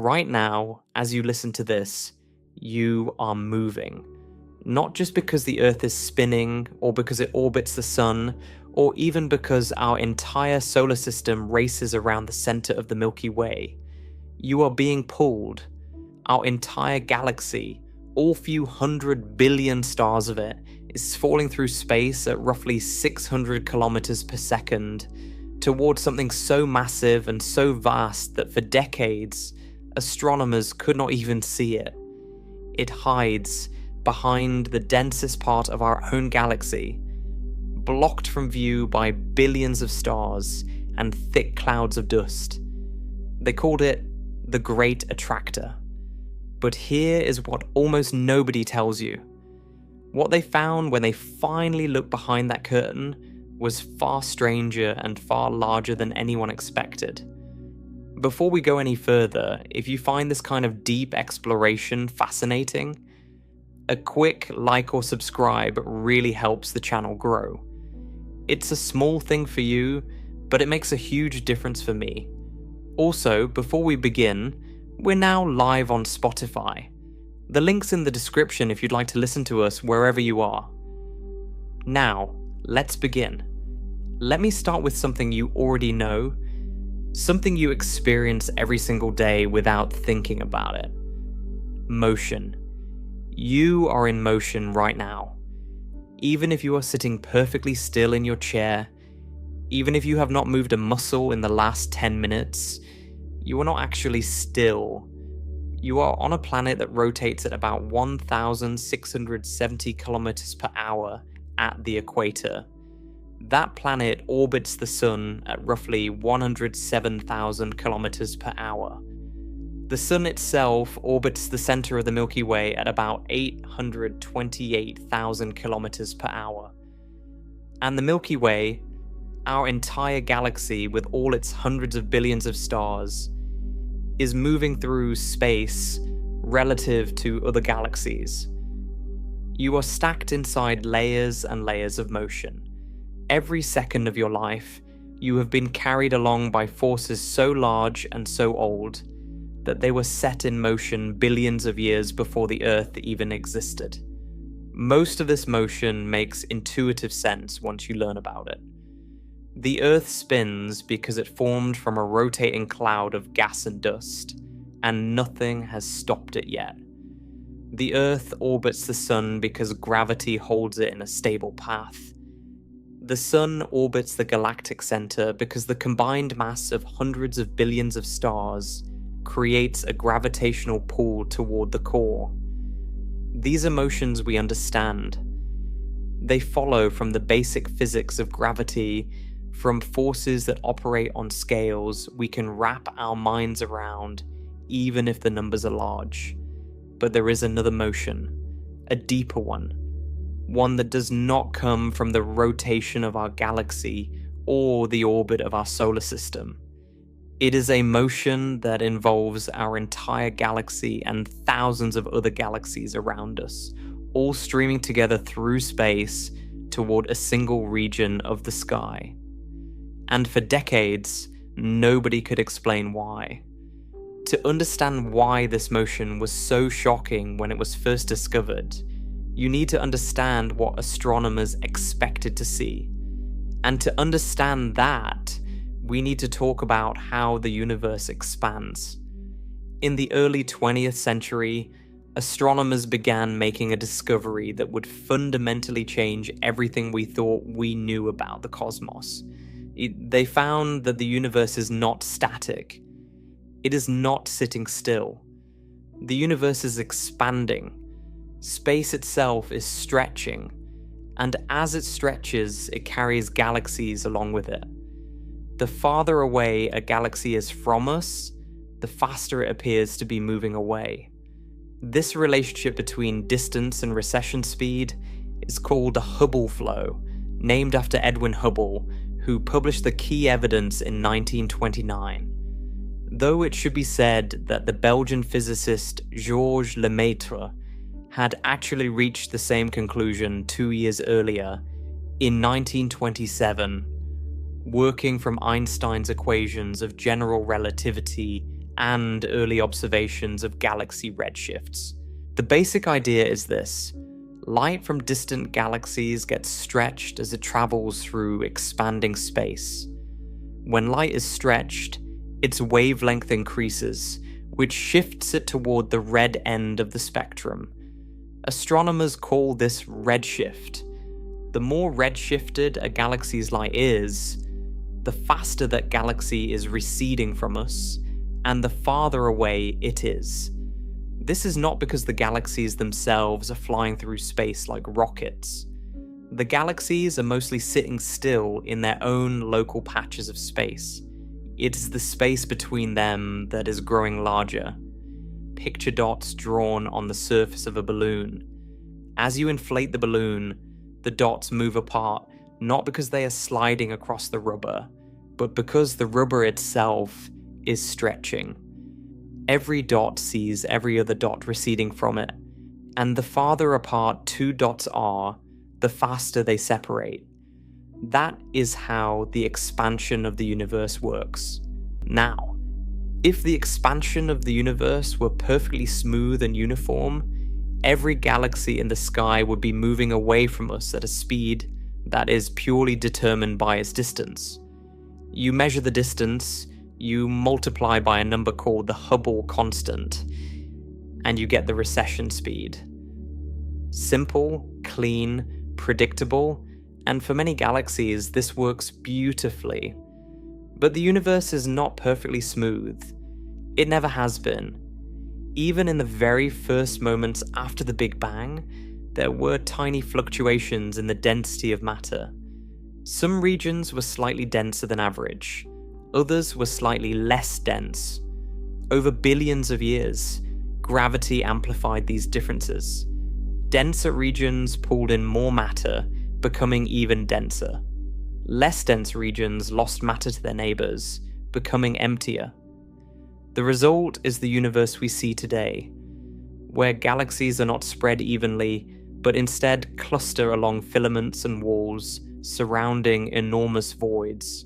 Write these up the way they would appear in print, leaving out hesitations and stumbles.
Right now, as you listen to this, you are moving. Not just because the Earth is spinning, or because it orbits the Sun, or even because our entire solar system races around the center of the Milky Way. You are being pulled. Our entire galaxy, all few 100 billion stars of it, is falling through space at roughly 600 kilometers per second towards something so massive and so vast that for decades, astronomers could not even see it. It hides behind the densest part of our own galaxy, blocked from view by billions of stars and thick clouds of dust. They called it the Great Attractor. But here is what almost nobody tells you. What they found when they finally looked behind that curtain was far stranger and far larger than anyone expected. Before we go any further, if you find this kind of deep exploration fascinating, a quick like or subscribe really helps the channel grow. It's a small thing for you, but it makes a huge difference for me. Also, before we begin, we're now live on Spotify. The link's in the description if you'd like to listen to us wherever you are. Now, let's begin. Let me start with something you already know, something you experience every single day without thinking about it. Motion. You are in motion right now. Even if you are sitting perfectly still in your chair, even if you have not moved a muscle in the last 10 minutes, you are not actually still. You are on a planet that rotates at about 1,670 kilometers per hour at the equator. That planet orbits the Sun at roughly 107,000 kilometers per hour. The Sun itself orbits the center of the Milky Way at about 828,000 kilometers per hour. And the Milky Way, our entire galaxy with all its hundreds of billions of stars, is moving through space relative to other galaxies. You are stacked inside layers and layers of motion. Every second of your life, you have been carried along by forces so large and so old that they were set in motion billions of years before the Earth even existed. Most of this motion makes intuitive sense once you learn about it. The Earth spins because it formed from a rotating cloud of gas and dust, and nothing has stopped it yet. The Earth orbits the Sun because gravity holds it in a stable path. The Sun orbits the galactic center because the combined mass of hundreds of billions of stars creates a gravitational pull toward the core. These are motions we understand. They follow from the basic physics of gravity, from forces that operate on scales we can wrap our minds around, even if the numbers are large. But there is another motion, a deeper one that does not come from the rotation of our galaxy or the orbit of our solar system. It is a motion that involves our entire galaxy and thousands of other galaxies around us, all streaming together through space toward a single region of the sky. And for decades, nobody could explain why. To understand why this motion was so shocking when it was first discovered, you need to understand what astronomers expected to see. And to understand that, we need to talk about how the universe expands. In the early 20th century, astronomers began making a discovery that would fundamentally change everything we thought we knew about the cosmos. They found that the universe is not static. It is not sitting still. The universe is expanding. Space itself is stretching, and as it stretches, it carries galaxies along with it. The farther away a galaxy is from us, the faster it appears to be moving away. This relationship between distance and recession speed is called the Hubble flow, named after Edwin Hubble, who published the key evidence in 1929. Though it should be said that the Belgian physicist Georges Lemaitre had actually reached the same conclusion 2 years earlier, in 1927, working from Einstein's equations of general relativity and early observations of galaxy redshifts. The basic idea is this: light from distant galaxies gets stretched as it travels through expanding space. When light is stretched, its wavelength increases, which shifts it toward the red end of the spectrum. Astronomers call this redshift. The more redshifted a galaxy's light is, the faster that galaxy is receding from us, and the farther away it is. This is not because the galaxies themselves are flying through space like rockets. The galaxies are mostly sitting still in their own local patches of space. It is the space between them that is growing larger. Picture dots drawn on the surface of a balloon. As you inflate the balloon, the dots move apart, not because they are sliding across the rubber, but because the rubber itself is stretching. Every dot sees every other dot receding from it, and the farther apart two dots are, the faster they separate. That is how the expansion of the universe works. Now, if the expansion of the universe were perfectly smooth and uniform, every galaxy in the sky would be moving away from us at a speed that is purely determined by its distance. You measure the distance, you multiply by a number called the Hubble constant, and you get the recession speed. Simple, clean, predictable, and for many galaxies this works beautifully. But the universe is not perfectly smooth. It never has been. Even in the very first moments after the Big Bang, there were tiny fluctuations in the density of matter. Some regions were slightly denser than average, others were slightly less dense. Over billions of years, gravity amplified these differences. Denser regions pulled in more matter, becoming even denser. Less dense regions lost matter to their neighbors, becoming emptier. The result is the universe we see today, where galaxies are not spread evenly, but instead cluster along filaments and walls, surrounding enormous voids.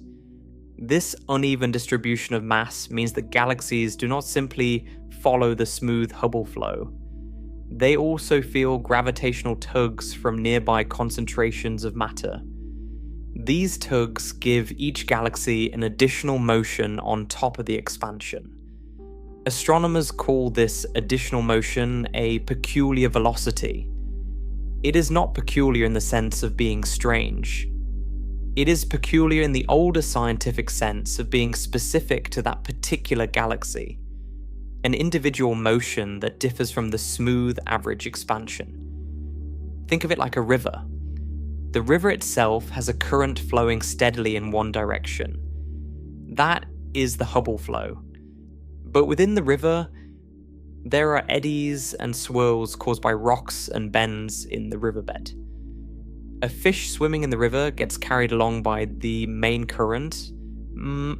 This uneven distribution of mass means that galaxies do not simply follow the smooth Hubble flow. They also feel gravitational tugs from nearby concentrations of matter. These tugs give each galaxy an additional motion on top of the expansion. Astronomers call this additional motion a peculiar velocity. It is not peculiar in the sense of being strange. It is peculiar in the older scientific sense of being specific to that particular galaxy. An individual motion that differs from the smooth average expansion. Think of it like a river. The river itself has a current flowing steadily in one direction. That is the Hubble flow. But within the river, there are eddies and swirls caused by rocks and bends in the riverbed. A fish swimming in the river gets carried along by the main current,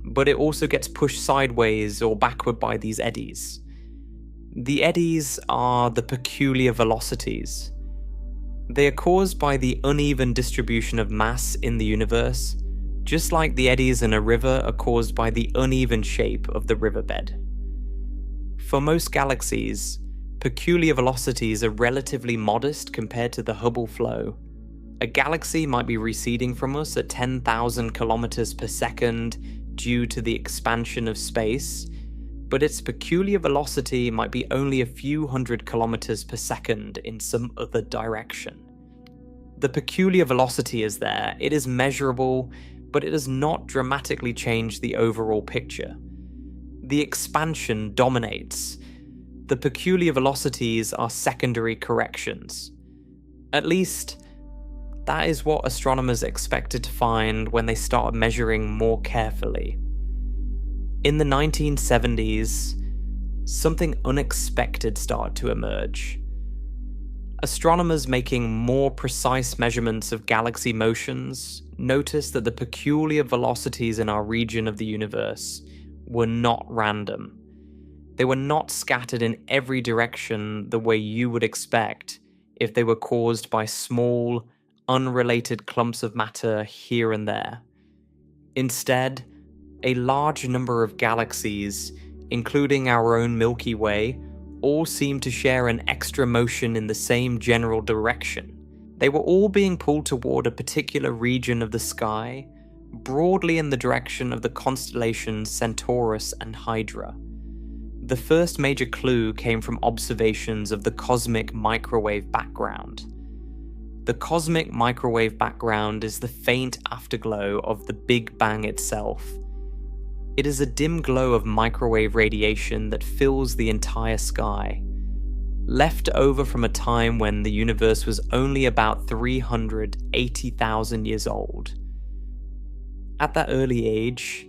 but it also gets pushed sideways or backward by these eddies. The eddies are the peculiar velocities. They are caused by the uneven distribution of mass in the universe, just like the eddies in a river are caused by the uneven shape of the riverbed. For most galaxies, peculiar velocities are relatively modest compared to the Hubble flow. A galaxy might be receding from us at 10,000 kilometers per second due to the expansion of space, but its peculiar velocity might be only a few hundred kilometers per second in some other direction. The peculiar velocity is there, it is measurable, but it does not dramatically change the overall picture. The expansion dominates. The peculiar velocities are secondary corrections. At least, that is what astronomers expected to find when they started measuring more carefully. In the 1970s, something unexpected started to emerge. Astronomers making more precise measurements of galaxy motions noticed that the peculiar velocities in our region of the universe were not random. They were not scattered in every direction the way you would expect if they were caused by small, unrelated clumps of matter here and there. Instead, a large number of galaxies including our own Milky Way, all seem to share an extra motion in the same general direction. They were all being pulled toward a particular region of the sky, broadly in the direction of the constellations Centaurus and Hydra. The first major clue came from observations of the cosmic microwave background. The cosmic microwave background is the faint afterglow of the Big Bang itself. It is a dim glow of microwave radiation that fills the entire sky, left over from a time when the universe was only about 380,000 years old. At that early age,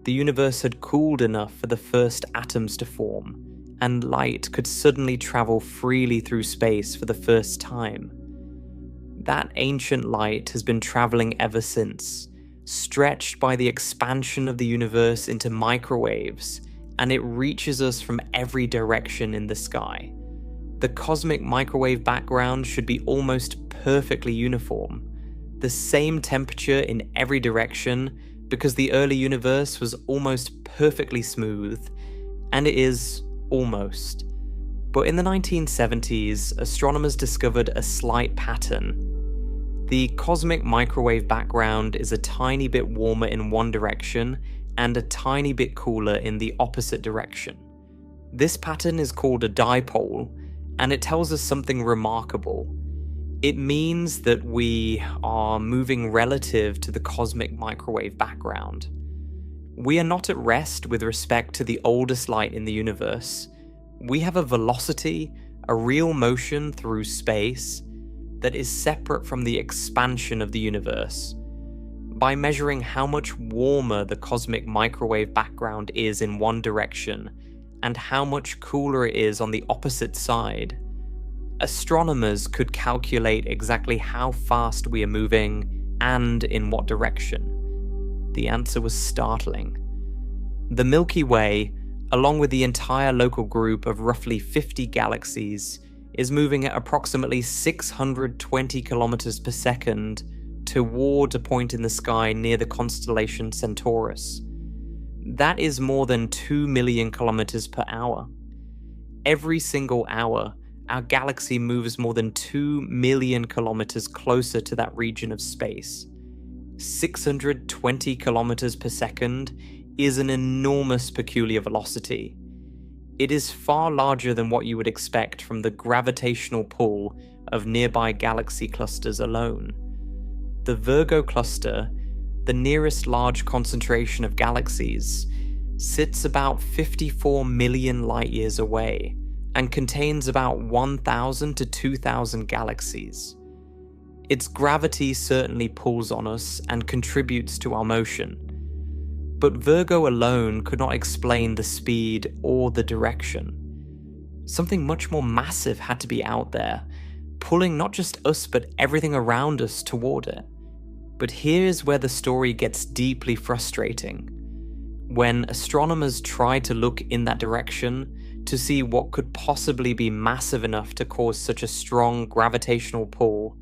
the universe had cooled enough for the first atoms to form, and light could suddenly travel freely through space for the first time. That ancient light has been traveling ever since, stretched by the expansion of the universe into microwaves, and it reaches us from every direction in the sky. The cosmic microwave background should be almost perfectly uniform, the same temperature in every direction, because the early universe was almost perfectly smooth, and it is almost. But in the 1970s, astronomers discovered a slight pattern. The cosmic microwave background is a tiny bit warmer in one direction and a tiny bit cooler in the opposite direction. This pattern is called a dipole, and it tells us something remarkable. It means that we are moving relative to the cosmic microwave background. We are not at rest with respect to the oldest light in the universe. We have a velocity, a real motion through space, that is separate from the expansion of the universe. By measuring how much warmer the cosmic microwave background is in one direction, and how much cooler it is on the opposite side, astronomers could calculate exactly how fast we are moving and in what direction. The answer was startling. The Milky Way, along with the entire local group of roughly 50 galaxies, is moving at approximately 620 kilometers per second toward a point in the sky near the constellation Centaurus. That is more than 2 million kilometers per hour. Every single hour, our galaxy moves more than 2 million kilometers closer to that region of space. 620 kilometers per second is an enormous peculiar velocity. It is far larger than what you would expect from the gravitational pull of nearby galaxy clusters alone. The Virgo cluster, the nearest large concentration of galaxies, sits about 54 million light-years away and contains about 1,000 to 2,000 galaxies. Its gravity certainly pulls on us and contributes to our motion. But Virgo alone could not explain the speed or the direction. Something much more massive had to be out there, pulling not just us but everything around us toward it. But here's where the story gets deeply frustrating. When astronomers tried to look in that direction to see what could possibly be massive enough to cause such a strong gravitational pull,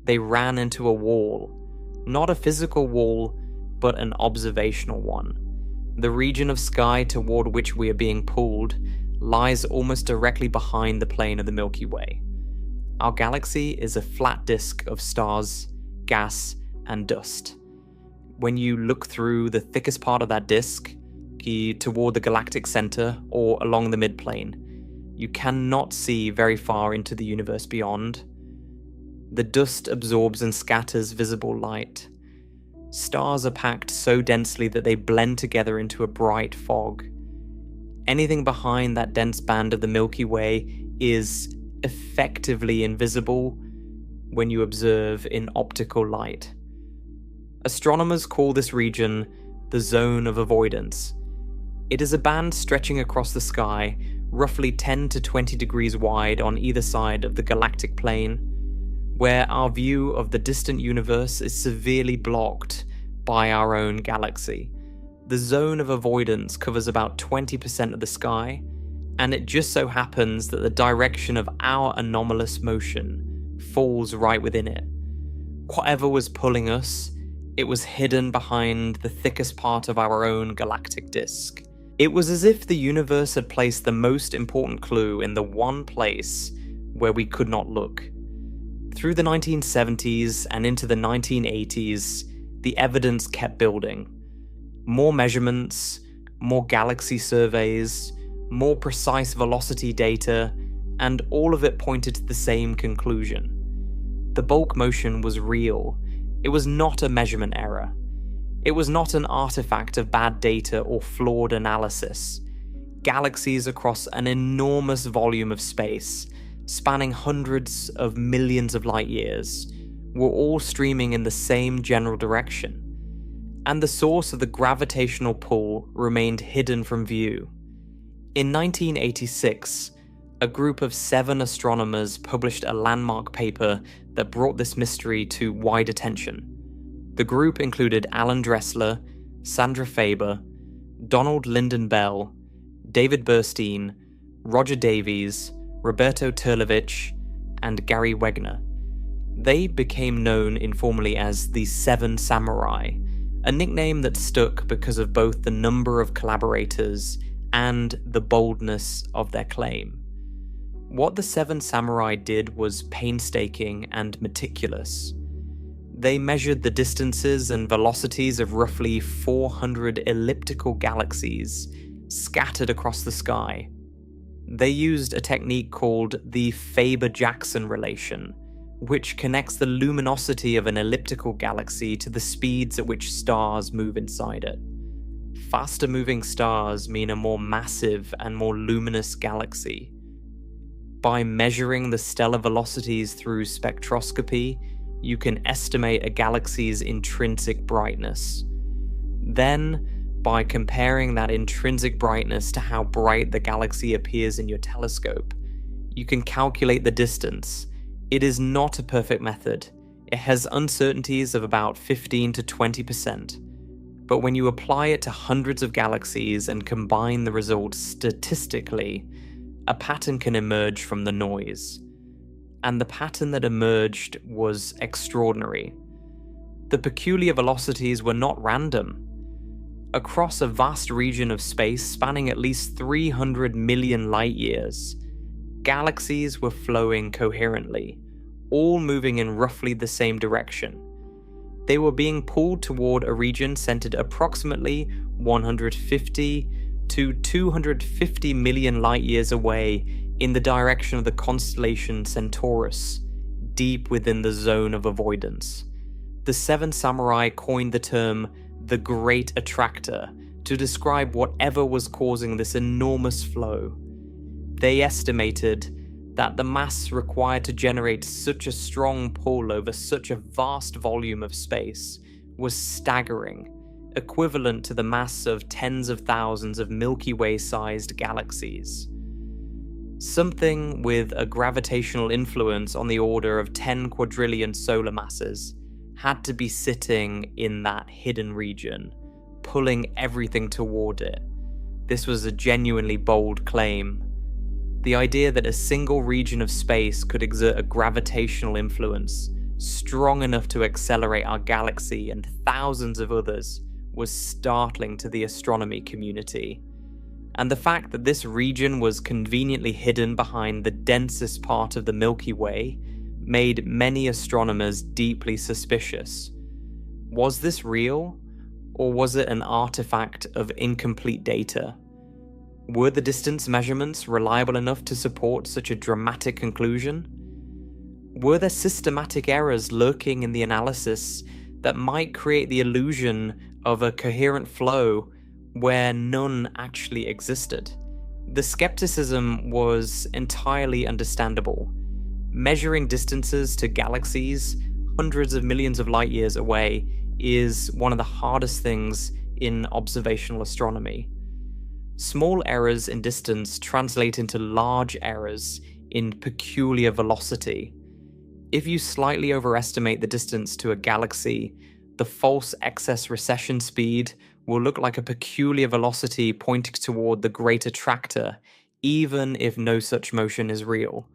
they ran into a wall. Not a physical wall, but an observational one. The region of sky toward which we are being pulled lies almost directly behind the plane of the Milky Way. Our galaxy is a flat disk of stars, gas, and dust. When you look through the thickest part of that disk, toward the galactic center or along the midplane, you cannot see very far into the universe beyond. The dust absorbs and scatters visible light. Stars are packed so densely that they blend together into a bright fog. Anything behind that dense band of the Milky Way is effectively invisible when you observe in optical light. Astronomers call this region the Zone of Avoidance. It is a band stretching across the sky, roughly 10 to 20 degrees wide on either side of the galactic plane, where our view of the distant universe is severely blocked by our own galaxy. The Zone of Avoidance covers about 20% of the sky, and it just so happens that the direction of our anomalous motion falls right within it. Whatever was pulling us, it was hidden behind the thickest part of our own galactic disk. It was as if the universe had placed the most important clue in the one place where we could not look. Through the 1970s and into the 1980s, the evidence kept building. More measurements, more galaxy surveys, more precise velocity data, and all of it pointed to the same conclusion. The bulk motion was real. It was not a measurement error. It was not an artifact of bad data or flawed analysis. Galaxies across an enormous volume of space, spanning hundreds of millions of light years, were all streaming in the same general direction. And the source of the gravitational pull remained hidden from view. In 1986, a group of 7 astronomers published a landmark paper that brought this mystery to wide attention. The group included Alan Dressler, Sandra Faber, Donald Lynden Bell, David Burstein, Roger Davies, Roberto Turlevich, and Gary Wegner. They became known informally as the Seven Samurai, a nickname that stuck because of both the number of collaborators and the boldness of their claim. What the Seven Samurai did was painstaking and meticulous. They measured the distances and velocities of roughly 400 elliptical galaxies scattered across the sky. They used a technique called the Faber-Jackson relation, which connects the luminosity of an elliptical galaxy to the speeds at which stars move inside it. Faster moving stars mean a more massive and more luminous galaxy. By measuring the stellar velocities through spectroscopy, you can estimate a galaxy's intrinsic brightness. Then, by comparing that intrinsic brightness to how bright the galaxy appears in your telescope, you can calculate the distance. It is not a perfect method. It has uncertainties of about 15 to 20%. But when you apply it to hundreds of galaxies and combine the results statistically, a pattern can emerge from the noise. And the pattern that emerged was extraordinary. The peculiar velocities were not random. Across a vast region of space spanning at least 300 million light years, galaxies were flowing coherently, all moving in roughly the same direction. They were being pulled toward a region centered approximately 150 to 250 million light years away in the direction of the constellation Centaurus, deep within the Zone of Avoidance. The Seven Samurai coined the term the Great Attractor to describe whatever was causing this enormous flow. They estimated that the mass required to generate such a strong pull over such a vast volume of space was staggering, equivalent to the mass of tens of thousands of Milky Way-sized galaxies. Something with a gravitational influence on the order of 10 quadrillion solar masses had to be sitting in that hidden region, pulling everything toward it. This was a genuinely bold claim. The idea that a single region of space could exert a gravitational influence strong enough to accelerate our galaxy and thousands of others was startling to the astronomy community. And the fact that this region was conveniently hidden behind the densest part of the Milky Way made many astronomers deeply suspicious. Was this real, or was it an artifact of incomplete data? Were the distance measurements reliable enough to support such a dramatic conclusion? Were there systematic errors lurking in the analysis that might create the illusion of a coherent flow where none actually existed? The skepticism was entirely understandable. Measuring distances to galaxies hundreds of millions of light years away is one of the hardest things in observational astronomy. Small errors in distance translate into large errors in peculiar velocity. If you slightly overestimate the distance to a galaxy, the false excess recession speed will look like a peculiar velocity pointing toward the Great Attractor, even if no such motion is real.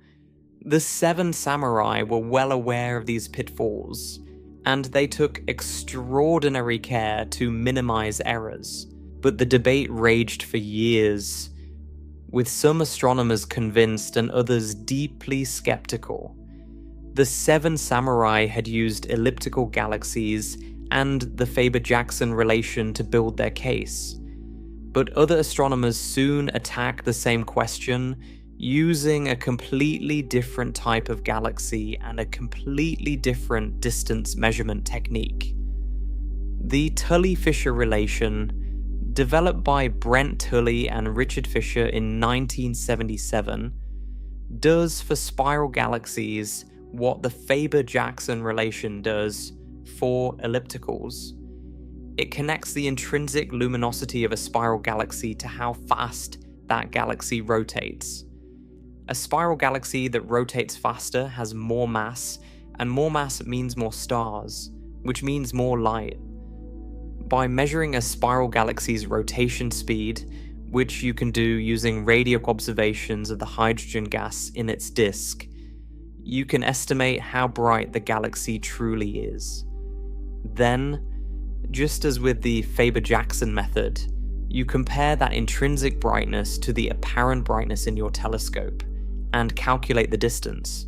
The Seven Samurai were well aware of these pitfalls, and they took extraordinary care to minimize errors. but the debate raged for years, with some astronomers convinced and others deeply skeptical. The Seven Samurai had used elliptical galaxies and the Faber-Jackson relation to build their case, but other astronomers soon attacked the same question using a completely different type of galaxy and a completely different distance measurement technique. The Tully-Fisher relation, developed by Brent Tully and Richard Fisher in 1977, does for spiral galaxies what the Faber-Jackson relation does for ellipticals. It connects the intrinsic luminosity of a spiral galaxy to how fast that galaxy rotates. A spiral galaxy that rotates faster has more mass, and more mass means more stars, which means more light. By measuring a spiral galaxy's rotation speed, which you can do using radio observations of the hydrogen gas in its disk, you can estimate how bright the galaxy truly is. Then, just as with the Faber-Jackson method, you compare that intrinsic brightness to the apparent brightness in your telescope and calculate the distance.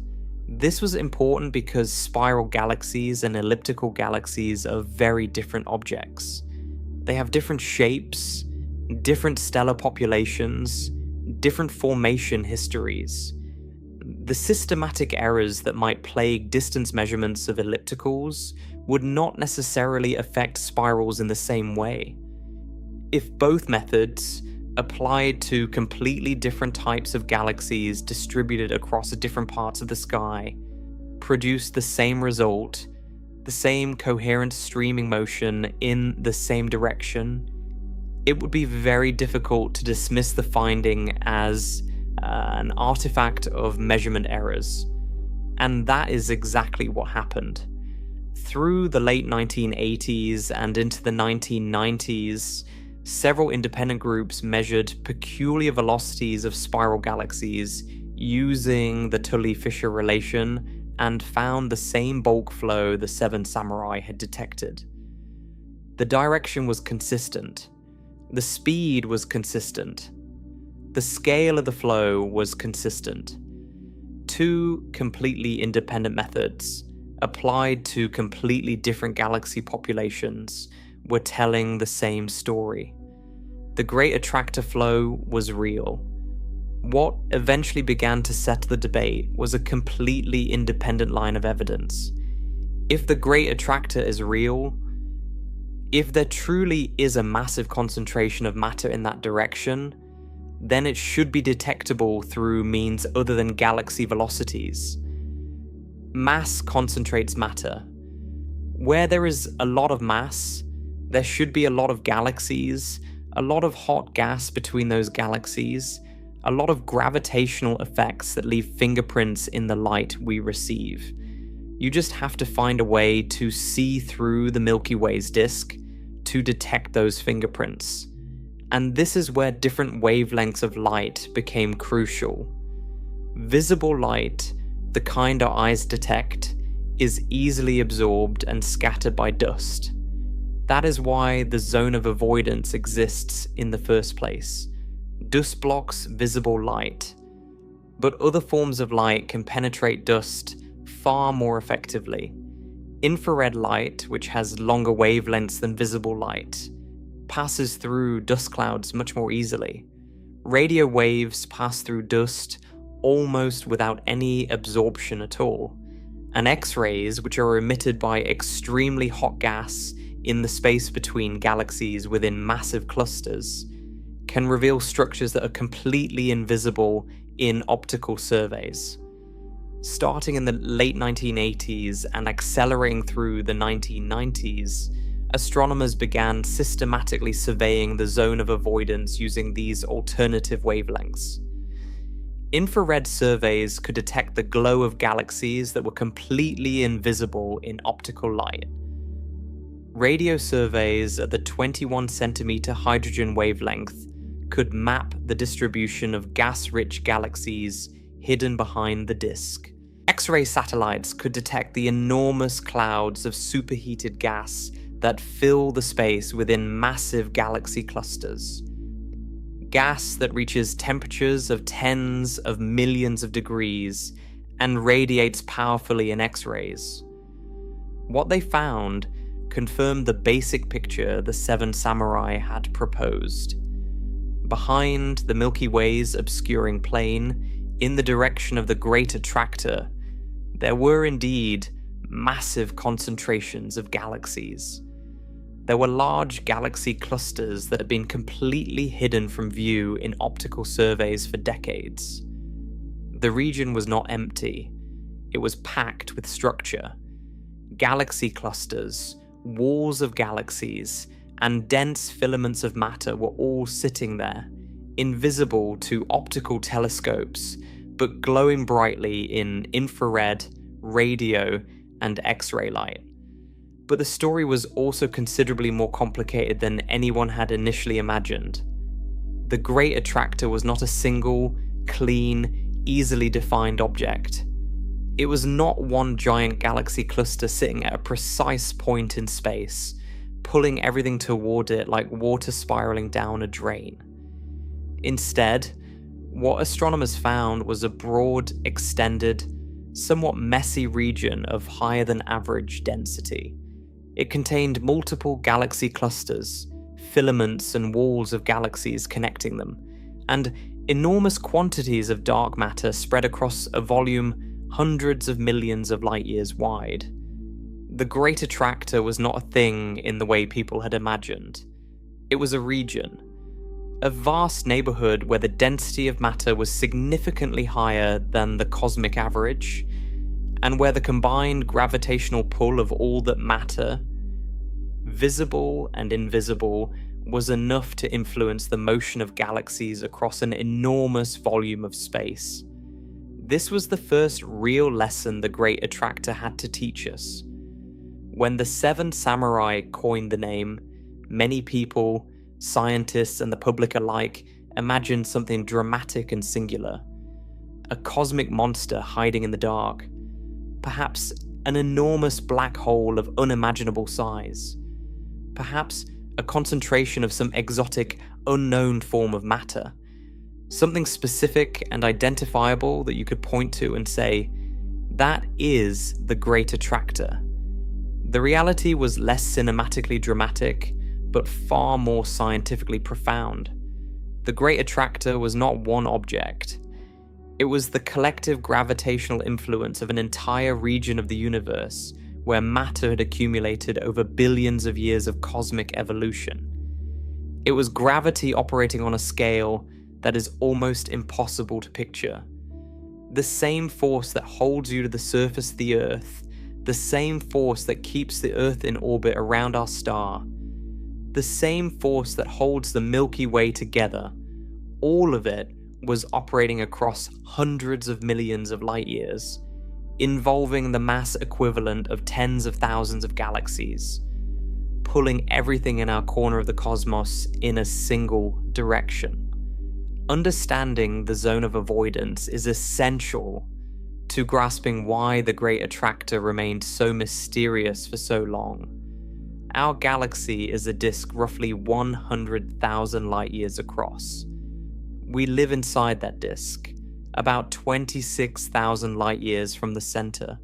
This was important because spiral galaxies and elliptical galaxies are very different objects. They have different shapes, different stellar populations, different formation histories. The systematic errors that might plague distance measurements of ellipticals would not necessarily affect spirals in the same way. If both methods, applied to completely different types of galaxies distributed across different parts of the sky, produce the same result, the same coherent streaming motion in the same direction, it would be very difficult to dismiss the finding as an artifact of measurement errors. And that is exactly what happened. Through the late 1980s and into the 1990s, several independent groups measured peculiar velocities of spiral galaxies using the Tully-Fisher relation and found the same bulk flow the Seven Samurai had detected. The direction was consistent. The speed was consistent. The scale of the flow was consistent. Two completely independent methods, applied to completely different galaxy populations, were telling the same story. The Great Attractor flow was real. What eventually began to settle the debate was a completely independent line of evidence. If the Great Attractor is real, if there truly is a massive concentration of matter in that direction, then it should be detectable through means other than galaxy velocities. Mass concentrates matter. Where there is a lot of mass, there should be a lot of galaxies, a lot of hot gas between those galaxies, a lot of gravitational effects that leave fingerprints in the light we receive. You just have to find a way to see through the Milky Way's disk to detect those fingerprints. And this is where different wavelengths of light became crucial. Visible light, the kind our eyes detect, is easily absorbed and scattered by dust. That is why the Zone of Avoidance exists in the first place. Dust blocks visible light. But other forms of light can penetrate dust far more effectively. Infrared light, which has longer wavelengths than visible light, passes through dust clouds much more easily. Radio waves pass through dust almost without any absorption at all. And X-rays, which are emitted by extremely hot gas in the space between galaxies within massive clusters, can reveal structures that are completely invisible in optical surveys. Starting in the late 1980s and accelerating through the 1990s, astronomers began systematically surveying the Zone of Avoidance using these alternative wavelengths. Infrared surveys could detect the glow of galaxies that were completely invisible in optical light. Radio surveys at the 21 centimeter hydrogen wavelength could map the distribution of gas-rich galaxies hidden behind the disk. X-ray satellites could detect the enormous clouds of superheated gas that fill the space within massive galaxy clusters. Gas that reaches temperatures of tens of millions of degrees and radiates powerfully in X-rays. What they found confirmed the basic picture the Seven Samurai had proposed. Behind the Milky Way's obscuring plane, in the direction of the Great Attractor, there were indeed massive concentrations of galaxies. There were large galaxy clusters that had been completely hidden from view in optical surveys for decades. The region was not empty, it was packed with structure. Galaxy clusters, walls of galaxies, and dense filaments of matter were all sitting there, invisible to optical telescopes, but glowing brightly in infrared, radio, and X-ray light. But the story was also considerably more complicated than anyone had initially imagined. The Great Attractor was not a single, clean, easily defined object. It was not one giant galaxy cluster sitting at a precise point in space, pulling everything toward it like water spiraling down a drain. Instead, what astronomers found was a broad, extended, somewhat messy region of higher than average density. It contained multiple galaxy clusters, filaments and walls of galaxies connecting them, and enormous quantities of dark matter spread across a volume hundreds of millions of light years wide. The Great Attractor was not a thing in the way people had imagined. It was a region, a vast neighborhood where the density of matter was significantly higher than the cosmic average, and where the combined gravitational pull of all that matter, visible and invisible, was enough to influence the motion of galaxies across an enormous volume of space. This was the first real lesson the Great Attractor had to teach us. When the Seven Samurai coined the name, many people, scientists and the public alike, imagined something dramatic and singular. A cosmic monster hiding in the dark. Perhaps an enormous black hole of unimaginable size. Perhaps a concentration of some exotic, unknown form of matter. Something specific and identifiable that you could point to and say, that is the Great Attractor. The reality was less cinematically dramatic, but far more scientifically profound. The Great Attractor was not one object. It was the collective gravitational influence of an entire region of the universe where matter had accumulated over billions of years of cosmic evolution. It was gravity operating on a scale that is almost impossible to picture. The same force that holds you to the surface of the Earth, the same force that keeps the Earth in orbit around our star, the same force that holds the Milky Way together, all of it was operating across hundreds of millions of light years, involving the mass equivalent of tens of thousands of galaxies, pulling everything in our corner of the cosmos in a single direction. Understanding the zone of avoidance is essential to grasping why the Great Attractor remained so mysterious for so long. Our galaxy is a disk roughly 100,000 light years across. We live inside that disk, about 26,000 light years from the center.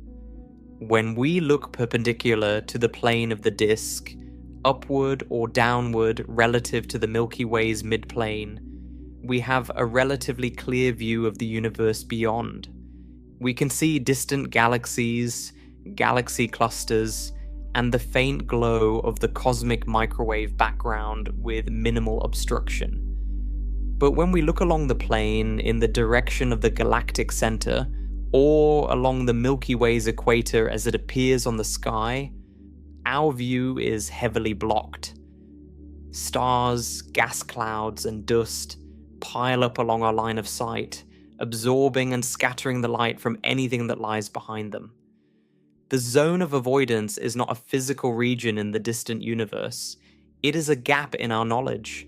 When we look perpendicular to the plane of the disk, upward or downward relative to the Milky Way's midplane, we have a relatively clear view of the universe beyond. We can see distant galaxies, galaxy clusters, and the faint glow of the cosmic microwave background with minimal obstruction. But when we look along the plane in the direction of the galactic center, or along the Milky Way's equator as it appears on the sky, our view is heavily blocked. Stars, gas clouds, and dust pile up along our line of sight, absorbing and scattering the light from anything that lies behind them. The zone of avoidance is not a physical region in the distant universe. It is a gap in our knowledge,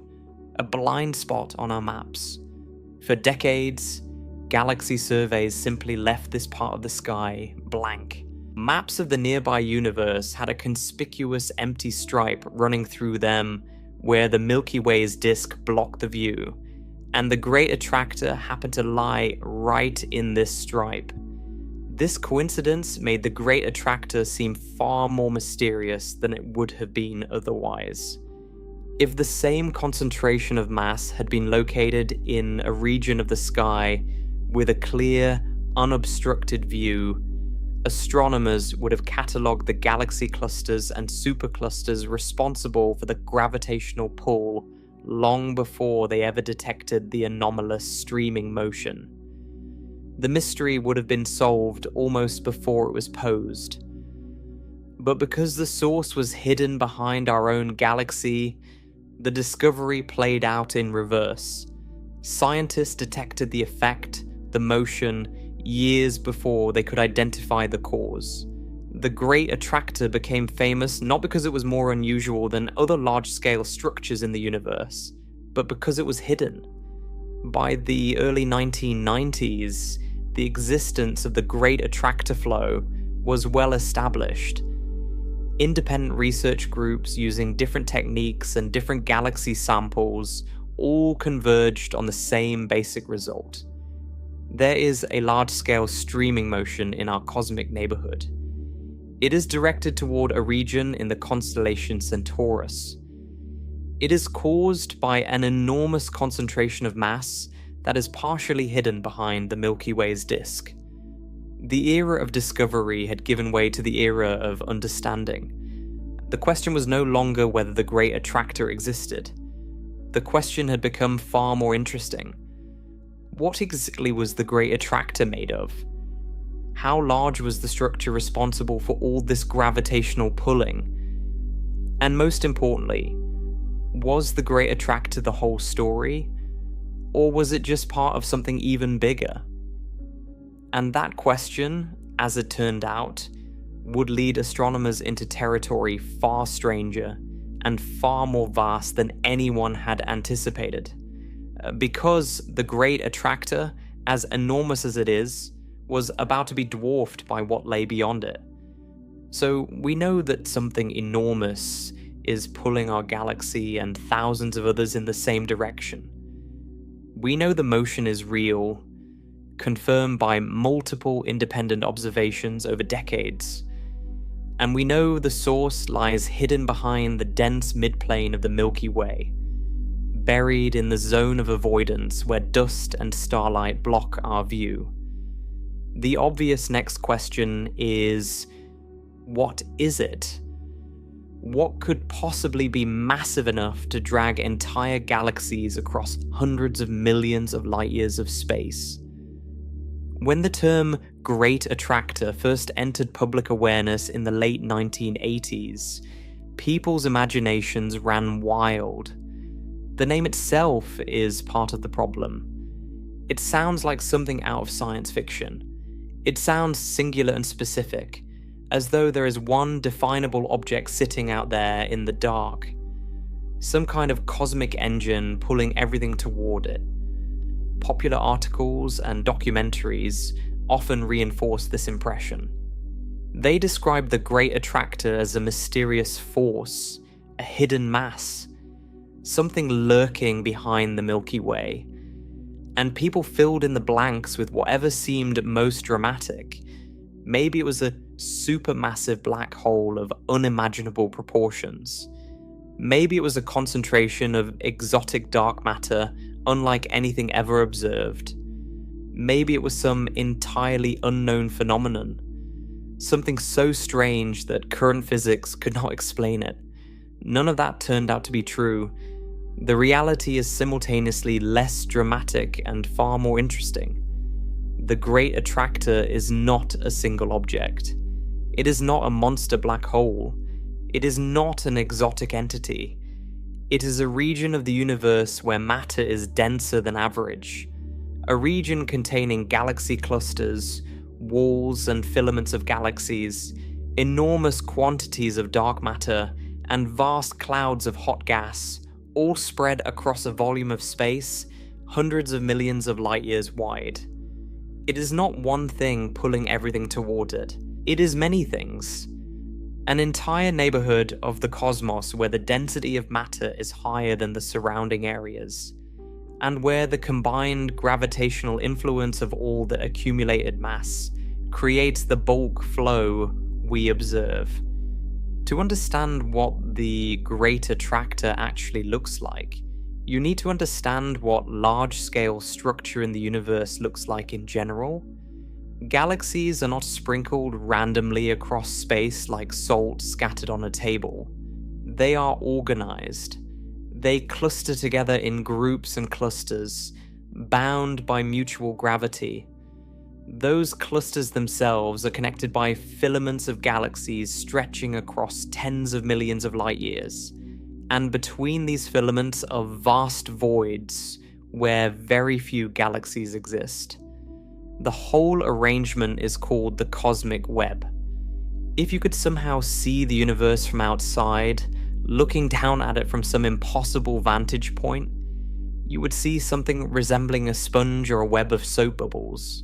a blind spot on our maps. For decades, galaxy surveys simply left this part of the sky blank, Maps of the nearby universe had a conspicuous empty stripe running through them where the Milky Way's disk blocked the view, and the Great Attractor happened to lie right in this stripe. This coincidence made the Great Attractor seem far more mysterious than it would have been otherwise. If the same concentration of mass had been located in a region of the sky with a clear, unobstructed view, astronomers would have catalogued the galaxy clusters and superclusters responsible for the gravitational pull long before they ever detected the anomalous streaming motion. The mystery would have been solved almost before it was posed. But because the source was hidden behind our own galaxy, the discovery played out in reverse. Scientists detected the effect, the motion, years before they could identify the cause. The Great Attractor became famous not because it was more unusual than other large-scale structures in the universe, but because it was hidden. By the early 1990s, the existence of the Great Attractor flow was well established. Independent research groups using different techniques and different galaxy samples all converged on the same basic result. There is a large-scale streaming motion in our cosmic neighborhood. It is directed toward a region in the constellation Centaurus. It is caused by an enormous concentration of mass that is partially hidden behind the Milky Way's disk. The era of discovery had given way to the era of understanding. The question was no longer whether the Great Attractor existed. The question had become far more interesting. What exactly was the Great Attractor made of? How large was the structure responsible for all this gravitational pulling? And most importantly, was the Great Attractor the whole story? Or was it just part of something even bigger? And that question, as it turned out, would lead astronomers into territory far stranger and far more vast than anyone had anticipated. Because the Great Attractor, as enormous as it is, was about to be dwarfed by what lay beyond it. So we know that something enormous is pulling our galaxy and thousands of others in the same direction. We know the motion is real, confirmed by multiple independent observations over decades. And we know the source lies hidden behind the dense midplane of the Milky Way, buried in the Zone of Avoidance where dust and starlight block our view. The obvious next question is, what is it? What could possibly be massive enough to drag entire galaxies across hundreds of millions of light years of space? When the term Great Attractor first entered public awareness in the late 1980s, people's imaginations ran wild. The name itself is part of the problem. It sounds like something out of science fiction. It sounds singular and specific, as though there is one definable object sitting out there in the dark. Some kind of cosmic engine pulling everything toward it. Popular articles and documentaries often reinforce this impression. They describe the Great Attractor as a mysterious force, a hidden mass, something lurking behind the Milky Way, and people filled in the blanks with whatever seemed most dramatic. Maybe it was a supermassive black hole of unimaginable proportions. Maybe it was a concentration of exotic dark matter unlike anything ever observed. Maybe it was some entirely unknown phenomenon, something so strange that current physics could not explain it. None of that turned out to be true. The reality is simultaneously less dramatic and far more interesting. The Great Attractor is not a single object. It is not a monster black hole. It is not an exotic entity. It is a region of the universe where matter is denser than average. A region containing galaxy clusters, walls and filaments of galaxies, enormous quantities of dark matter, and vast clouds of hot gas, all spread across a volume of space hundreds of millions of light years wide. It is not one thing pulling everything toward it. It is many things. An entire neighborhood of the cosmos where the density of matter is higher than the surrounding areas, and where the combined gravitational influence of all the accumulated mass creates the bulk flow we observe. To understand what the Great Attractor actually looks like, you need to understand what large-scale structure in the universe looks like in general. Galaxies are not sprinkled randomly across space like salt scattered on a table. They are organized. They cluster together in groups and clusters, bound by mutual gravity. Those clusters themselves are connected by filaments of galaxies stretching across tens of millions of light years. And between these filaments are vast voids where very few galaxies exist. The whole arrangement is called the cosmic web. If you could somehow see the universe from outside, looking down at it from some impossible vantage point, you would see something resembling a sponge or a web of soap bubbles.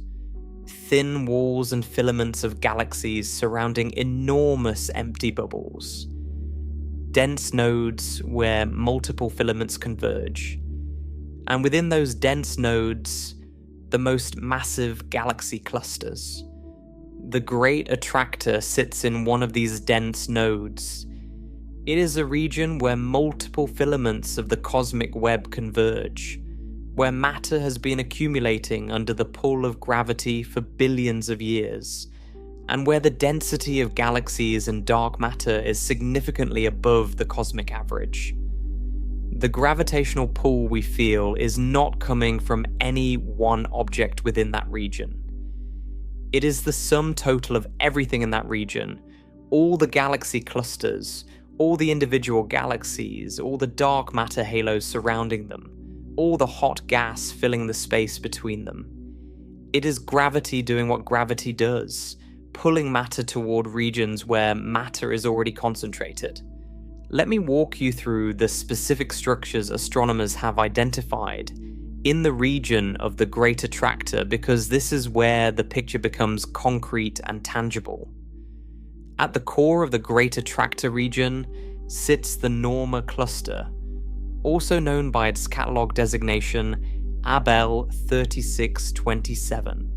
Thin walls and filaments of galaxies surrounding enormous empty bubbles. Dense nodes where multiple filaments converge. And within those dense nodes, the most massive galaxy clusters. The Great Attractor sits in one of these dense nodes. It is a region where multiple filaments of the cosmic web converge, where matter has been accumulating under the pull of gravity for billions of years, and where the density of galaxies and dark matter is significantly above the cosmic average. The gravitational pull we feel is not coming from any one object within that region. It is the sum total of everything in that region, all the galaxy clusters, all the individual galaxies, all the dark matter halos surrounding them, all the hot gas filling the space between them. It is gravity doing what gravity does, pulling matter toward regions where matter is already concentrated. Let me walk you through the specific structures astronomers have identified in the region of the Great Attractor, because this is where the picture becomes concrete and tangible. At the core of the Great Attractor region sits the Norma Cluster, also known by its catalog designation Abell 3627.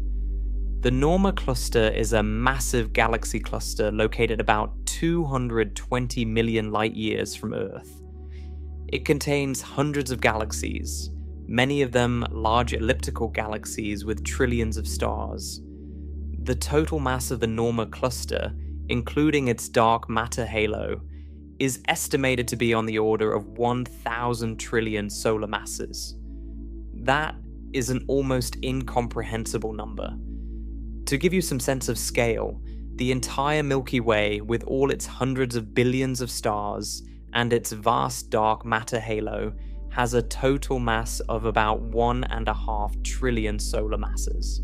The Norma Cluster is a massive galaxy cluster located about 220 million light-years from Earth. It contains hundreds of galaxies, many of them large elliptical galaxies with trillions of stars. The total mass of the Norma Cluster, including its dark matter halo, is estimated to be on the order of 1,000 trillion solar masses. That is an almost incomprehensible number. To give you some sense of scale, the entire Milky Way, with all its hundreds of billions of stars and its vast dark matter halo, has a total mass of about 1.5 trillion solar masses.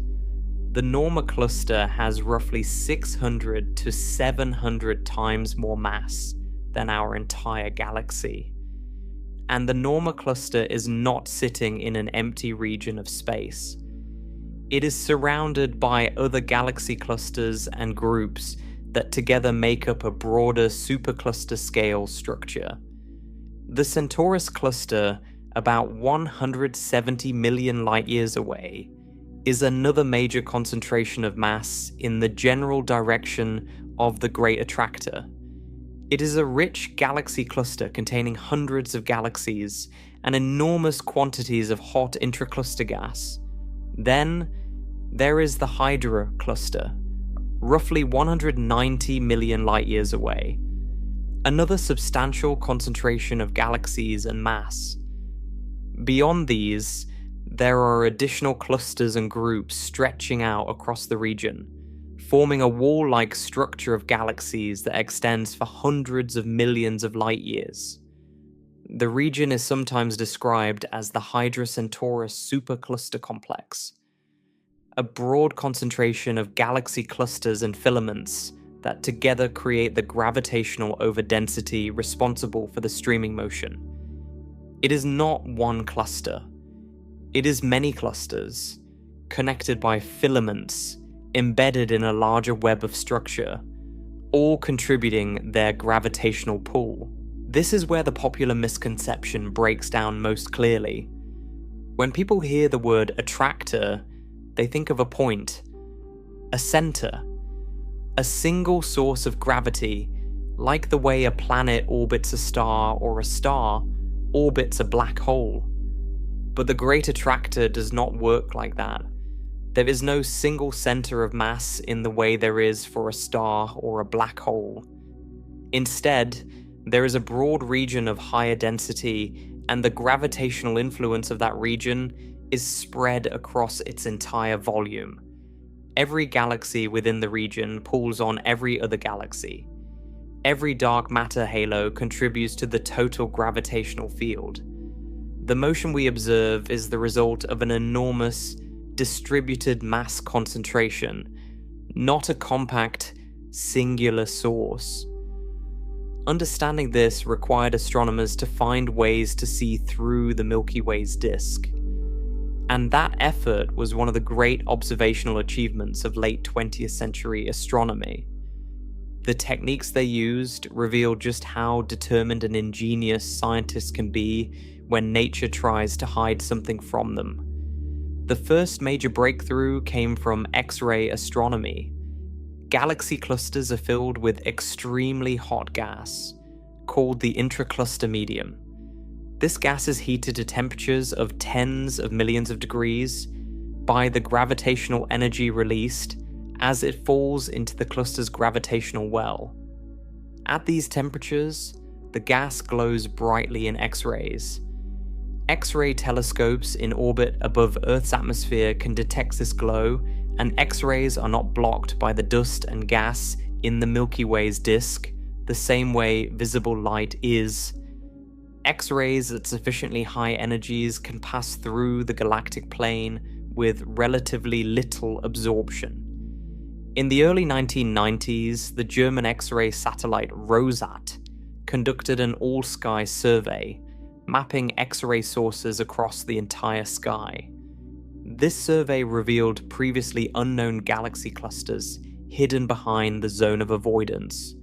The Norma Cluster has roughly 600 to 700 times more mass than our entire galaxy. And the Norma Cluster is not sitting in an empty region of space. It is surrounded by other galaxy clusters and groups that together make up a broader supercluster scale structure. The Centaurus cluster, about 170 million light-years away, is another major concentration of mass in the general direction of the Great Attractor. It is a rich galaxy cluster containing hundreds of galaxies and enormous quantities of hot intracluster gas. Then, there is the Hydra cluster, roughly 190 million light-years away. Another substantial concentration of galaxies and mass. Beyond these, there are additional clusters and groups stretching out across the region, forming a wall-like structure of galaxies that extends for hundreds of millions of light-years. The region is sometimes described as the Hydra-Centaurus Supercluster complex, a broad concentration of galaxy clusters and filaments that together create the gravitational overdensity responsible for the streaming motion. It is not one cluster. It is many clusters, connected by filaments, embedded in a larger web of structure, all contributing their gravitational pull. This is where the popular misconception breaks down most clearly. When people hear the word attractor, they think of a point, a center, a single source of gravity, like the way a planet orbits a star or a star orbits a black hole. But the Great Attractor does not work like that. There is no single center of mass in the way there is for a star or a black hole. Instead, there is a broad region of higher density, and the gravitational influence of that region is spread across its entire volume. Every galaxy within the region pulls on every other galaxy. Every dark matter halo contributes to the total gravitational field. The motion we observe is the result of an enormous, distributed mass concentration, not a compact, singular source. Understanding this required astronomers to find ways to see through the Milky Way's disk. And that effort was one of the great observational achievements of late 20th century astronomy. The techniques they used revealed just how determined and ingenious scientists can be when nature tries to hide something from them. The first major breakthrough came from X-ray astronomy. Galaxy clusters are filled with extremely hot gas, called the intracluster medium. This gas is heated to temperatures of tens of millions of degrees by the gravitational energy released as it falls into the cluster's gravitational well. At these temperatures, the gas glows brightly in X-rays. X-ray telescopes in orbit above Earth's atmosphere can detect this glow, and X-rays are not blocked by the dust and gas in the Milky Way's disk, the same way visible light is. X-rays at sufficiently high energies can pass through the galactic plane with relatively little absorption. In the early 1990s, the German X-ray satellite Rosat conducted an all-sky survey, mapping X-ray sources across the entire sky. This survey revealed previously unknown galaxy clusters hidden behind the Zone of Avoidance.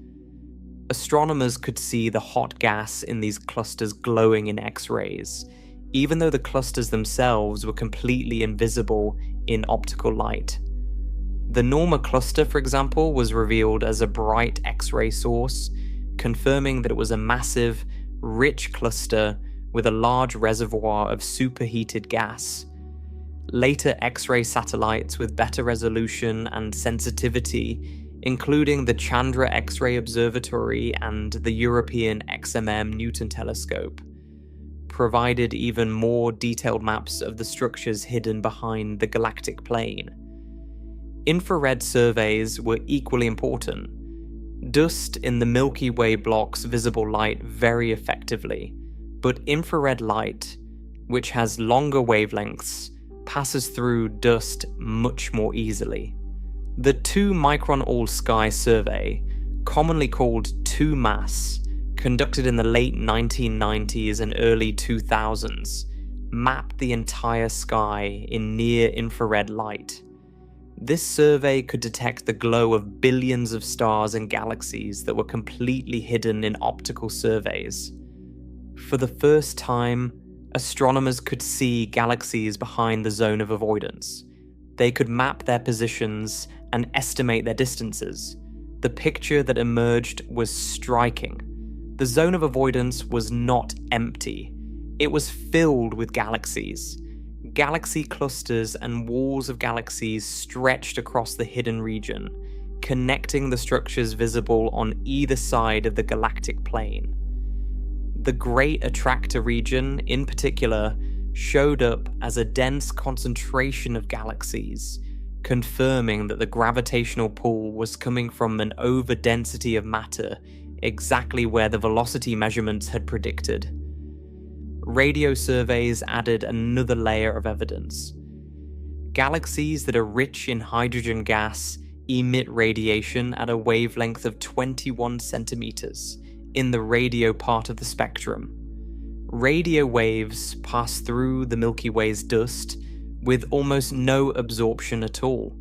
Astronomers could see the hot gas in these clusters glowing in X-rays, even though the clusters themselves were completely invisible in optical light. The Norma cluster, for example, was revealed as a bright X-ray source, confirming that it was a massive, rich cluster with a large reservoir of superheated gas. Later X-ray satellites with better resolution and sensitivity, including the Chandra X-ray Observatory and the European XMM Newton telescope, provided even more detailed maps of the structures hidden behind the galactic plane. Infrared surveys were equally important. Dust in the Milky Way blocks visible light very effectively, but infrared light, which has longer wavelengths, passes through dust much more easily. The 2-micron all-sky survey, commonly called 2MASS, conducted in the late 1990s and early 2000s, mapped the entire sky in near-infrared light. This survey could detect the glow of billions of stars and galaxies that were completely hidden in optical surveys. For the first time, astronomers could see galaxies behind the Zone of Avoidance. They could map their positions and estimate their distances. The picture that emerged was striking. The Zone of Avoidance was not empty. It was filled with galaxies. Galaxy clusters and walls of galaxies stretched across the hidden region, connecting the structures visible on either side of the galactic plane. The Great Attractor region, in particular, showed up as a dense concentration of galaxies, confirming that the gravitational pull was coming from an overdensity of matter, exactly where the velocity measurements had predicted. Radio surveys added another layer of evidence. Galaxies that are rich in hydrogen gas emit radiation at a wavelength of 21 centimeters in the radio part of the spectrum. Radio waves pass through the Milky Way's dust with almost no absorption at all.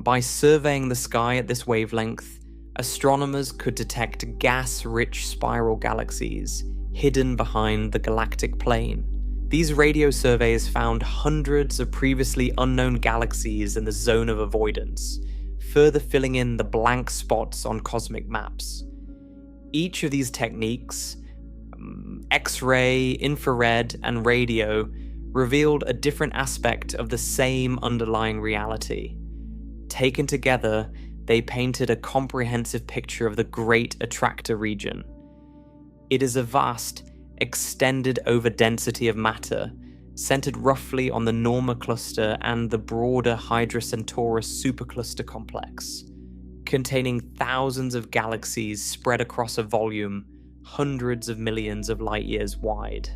By surveying the sky at this wavelength, astronomers could detect gas-rich spiral galaxies hidden behind the galactic plane. These radio surveys found hundreds of previously unknown galaxies in the Zone of Avoidance, further filling in the blank spots on cosmic maps. Each of these techniques, X-ray, infrared, and radio, revealed a different aspect of the same underlying reality. Taken together, they painted a comprehensive picture of the Great Attractor region. It is a vast, extended overdensity of matter, centered roughly on the Norma cluster and the broader Hydra Centaurus supercluster complex, containing thousands of galaxies spread across a volume hundreds of millions of light years wide.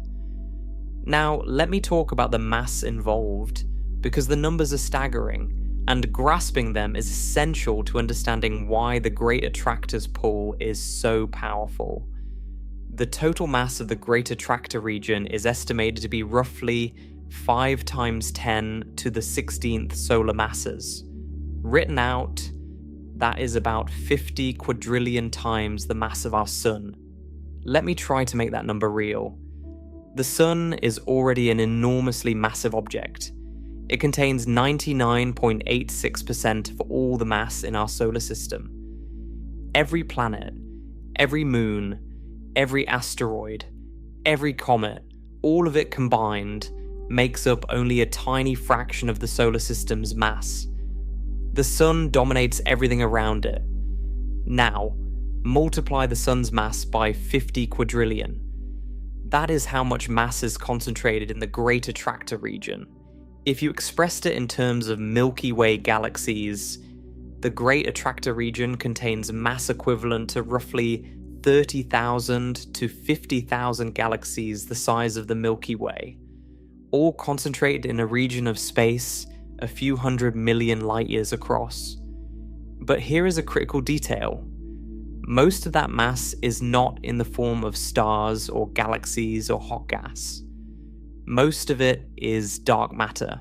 Now, let me talk about the mass involved, because the numbers are staggering, and grasping them is essential to understanding why the Great Attractor's pull is so powerful. The total mass of the Great Attractor region is estimated to be roughly 5 × 10 to the 16th solar masses. Written out, that is about 50 quadrillion times the mass of our Sun. Let me try to make that number real. The Sun is already an enormously massive object. It contains 99.86% of all the mass in our solar system. Every planet, every moon, every asteroid, every comet, all of it combined, makes up only a tiny fraction of the solar system's mass. The Sun dominates everything around it. Now, multiply the Sun's mass by 50 quadrillion. That is how much mass is concentrated in the Great Attractor region. If you expressed it in terms of Milky Way galaxies, the Great Attractor region contains mass equivalent to roughly 30,000 to 50,000 galaxies the size of the Milky Way, all concentrated in a region of space a few 100 million light years across. But here is a critical detail. Most of that mass is not in the form of stars or galaxies or hot gas. Most of it is dark matter.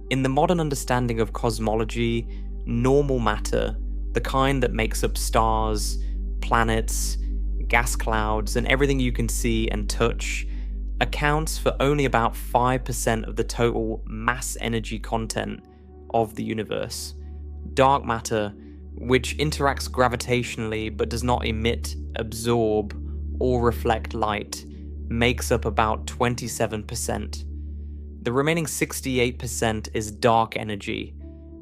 In the modern understanding of cosmology, normal matter, the kind that makes up stars, planets, gas clouds, and everything you can see and touch, accounts for only about 5% of the total mass energy content of the universe. Dark matter, which interacts gravitationally but does not emit, absorb, or reflect light, makes up about 27%. The remaining 68% is dark energy,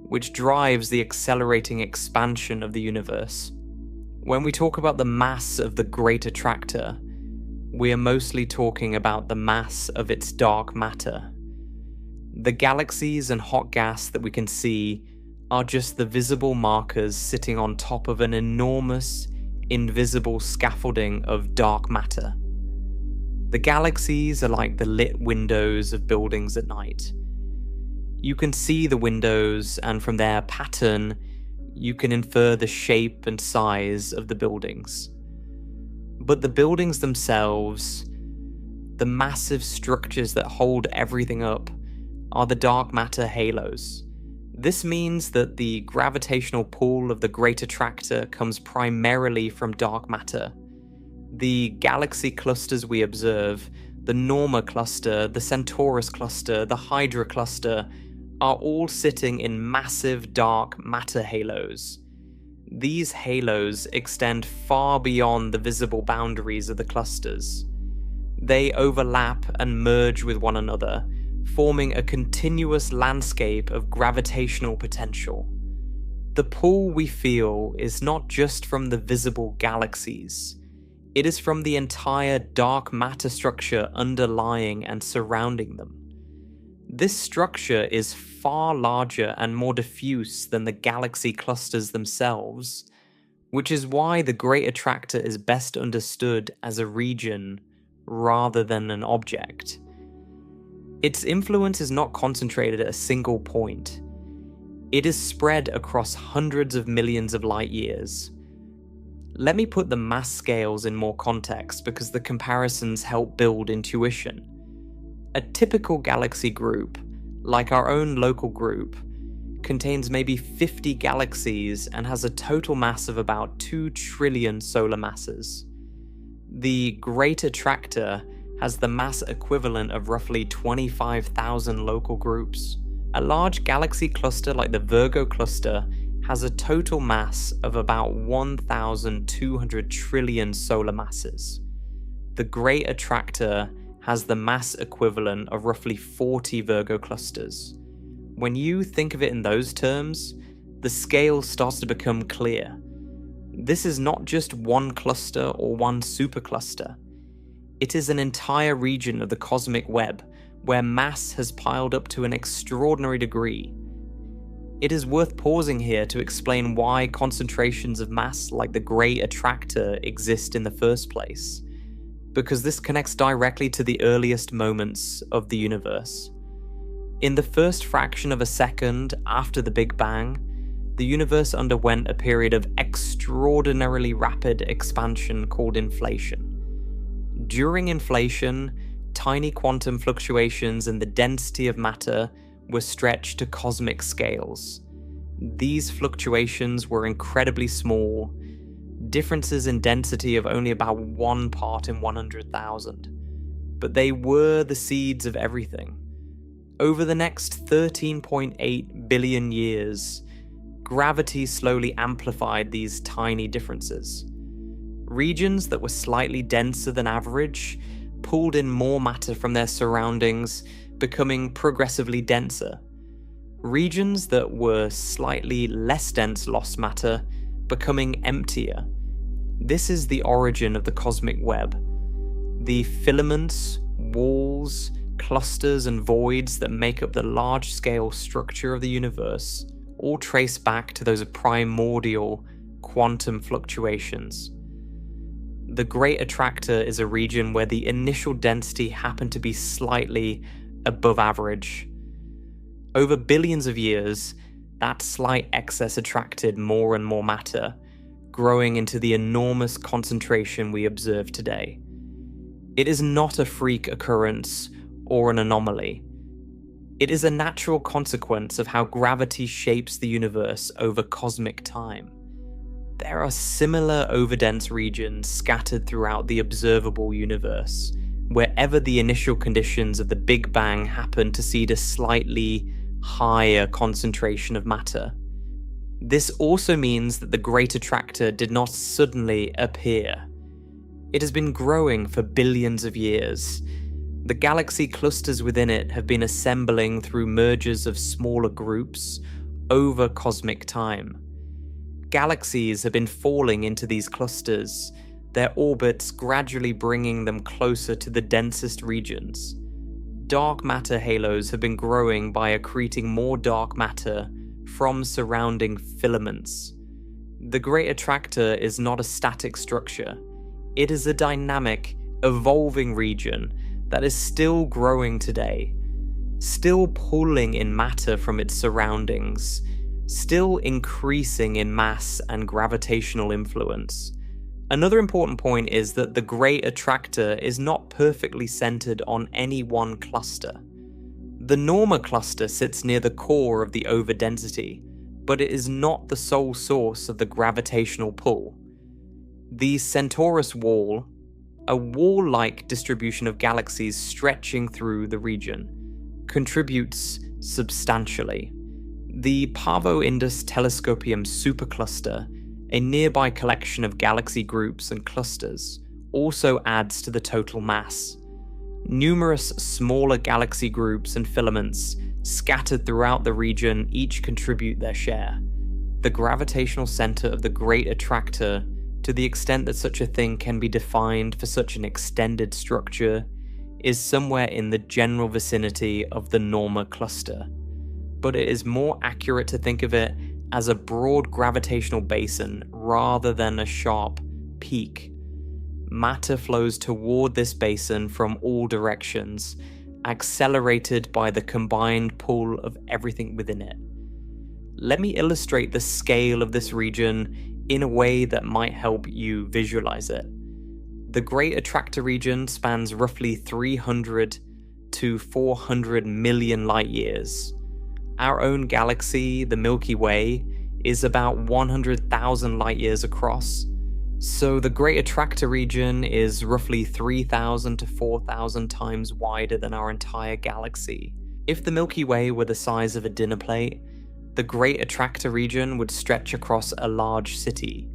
which drives the accelerating expansion of the universe. When we talk about the mass of the Great Attractor, we are mostly talking about the mass of its dark matter. The galaxies and hot gas that we can see are just the visible markers sitting on top of an enormous, invisible scaffolding of dark matter. The galaxies are like the lit windows of buildings at night. You can see the windows, and from their pattern, you can infer the shape and size of the buildings. But the buildings themselves, the massive structures that hold everything up, are the dark matter halos. This means that the gravitational pull of the Great Attractor comes primarily from dark matter. The galaxy clusters we observe, the Norma cluster, the Centaurus cluster, the Hydra cluster, are all sitting in massive dark matter halos. These halos extend far beyond the visible boundaries of the clusters. They overlap and merge with one another, forming a continuous landscape of gravitational potential. The pull we feel is not just from the visible galaxies. It is from the entire dark matter structure underlying and surrounding them. This structure is far larger and more diffuse than the galaxy clusters themselves, which is why the Great Attractor is best understood as a region rather than an object. Its influence is not concentrated at a single point. It is spread across hundreds of millions of light years. Let me put the mass scales in more context because the comparisons help build intuition. A typical galaxy group, like our own local group, contains maybe 50 galaxies and has a total mass of about 2 trillion solar masses. The Great Attractor has the mass equivalent of roughly 25,000 local groups. A large galaxy cluster like the Virgo cluster has a total mass of about 1,200 trillion solar masses. The Great Attractor has the mass equivalent of roughly 40 Virgo clusters. When you think of it in those terms, the scale starts to become clear. This is not just one cluster or one supercluster. It is an entire region of the cosmic web where mass has piled up to an extraordinary degree. It is worth pausing here to explain why concentrations of mass like the Great Attractor exist in the first place, because this connects directly to the earliest moments of the universe. In the first fraction of a second after the Big Bang, the universe underwent a period of extraordinarily rapid expansion called inflation. During inflation, tiny quantum fluctuations in the density of matter were stretched to cosmic scales. These fluctuations were incredibly small, differences in density of only about 1 part in 100,000, but they were the seeds of everything. Over the next 13.8 billion years, gravity slowly amplified these tiny differences. Regions that were slightly denser than average pulled in more matter from their surroundings, becoming progressively denser. Regions that were slightly less dense lost matter, becoming emptier. This is the origin of the cosmic web. The filaments, walls, clusters, and voids that make up the large-scale structure of the universe all trace back to those primordial quantum fluctuations. The Great Attractor is a region where the initial density happened to be slightly above average. Over billions of years, that slight excess attracted more and more matter, growing into the enormous concentration we observe today. It is not a freak occurrence or an anomaly. It is a natural consequence of how gravity shapes the universe over cosmic time. There are similar overdense regions scattered throughout the observable universe, wherever the initial conditions of the Big Bang happen to seed a slightly higher concentration of matter. This also means that the Great Attractor did not suddenly appear. It has been growing for billions of years. The galaxy clusters within it have been assembling through mergers of smaller groups over cosmic time. Galaxies have been falling into these clusters, their orbits gradually bringing them closer to the densest regions. Dark matter halos have been growing by accreting more dark matter from surrounding filaments. The Great Attractor is not a static structure. It is a dynamic, evolving region that is still growing today, still pulling in matter from its surroundings, still increasing in mass and gravitational influence. Another important point is that the Great Attractor is not perfectly centered on any one cluster. The Norma cluster sits near the core of the overdensity, but it is not the sole source of the gravitational pull. The Centaurus wall, a wall-like distribution of galaxies stretching through the region, contributes substantially. The Parvo-Indus Telescopium Supercluster, a nearby collection of galaxy groups and clusters, also adds to the total mass. Numerous smaller galaxy groups and filaments scattered throughout the region each contribute their share. The gravitational center of the Great Attractor, to the extent that such a thing can be defined for such an extended structure, is somewhere in the general vicinity of the Norma cluster. But it is more accurate to think of it as a broad gravitational basin rather than a sharp peak. Matter flows toward this basin from all directions, accelerated by the combined pull of everything within it. Let me illustrate the scale of this region in a way that might help you visualize it. The Great Attractor region spans roughly 300 to 400 million light years. Our own galaxy, the Milky Way, is about 100,000 light years across, so the Great Attractor region is roughly 3,000 to 4,000 times wider than our entire galaxy. If the Milky Way were the size of a dinner plate, the Great Attractor region would stretch across a large city.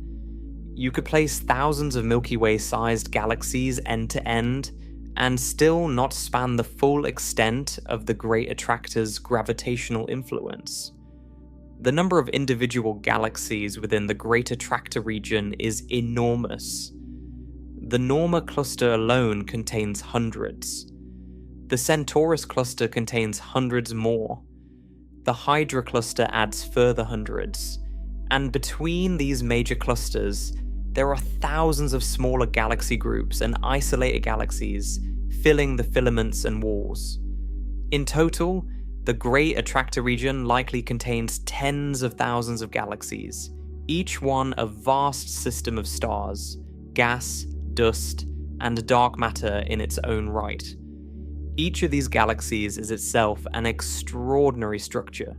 You could place thousands of Milky Way-sized galaxies end to end, and still not span the full extent of the Great Attractor's gravitational influence. The number of individual galaxies within the Great Attractor region is enormous. The Norma cluster alone contains hundreds. The Centaurus cluster contains hundreds more. The Hydra cluster adds further hundreds. And between these major clusters, there are thousands of smaller galaxy groups and isolated galaxies filling the filaments and walls. In total, the Great Attractor region likely contains tens of thousands of galaxies, each one a vast system of stars, gas, dust, and dark matter in its own right. Each of these galaxies is itself an extraordinary structure.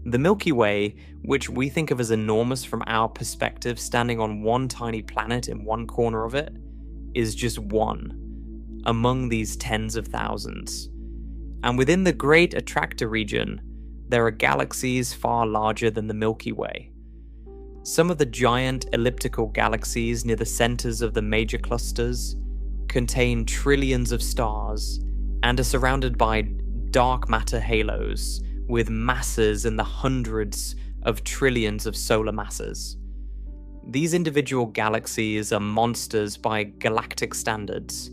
The Milky Way, which we think of as enormous from our perspective, standing on one tiny planet in one corner of it, is just one among these tens of thousands. And within the Great Attractor region, there are galaxies far larger than the Milky Way. Some of the giant elliptical galaxies near the centers of the major clusters contain trillions of stars and are surrounded by dark matter halos with masses in the hundreds of trillions of solar masses. These individual galaxies are monsters by galactic standards,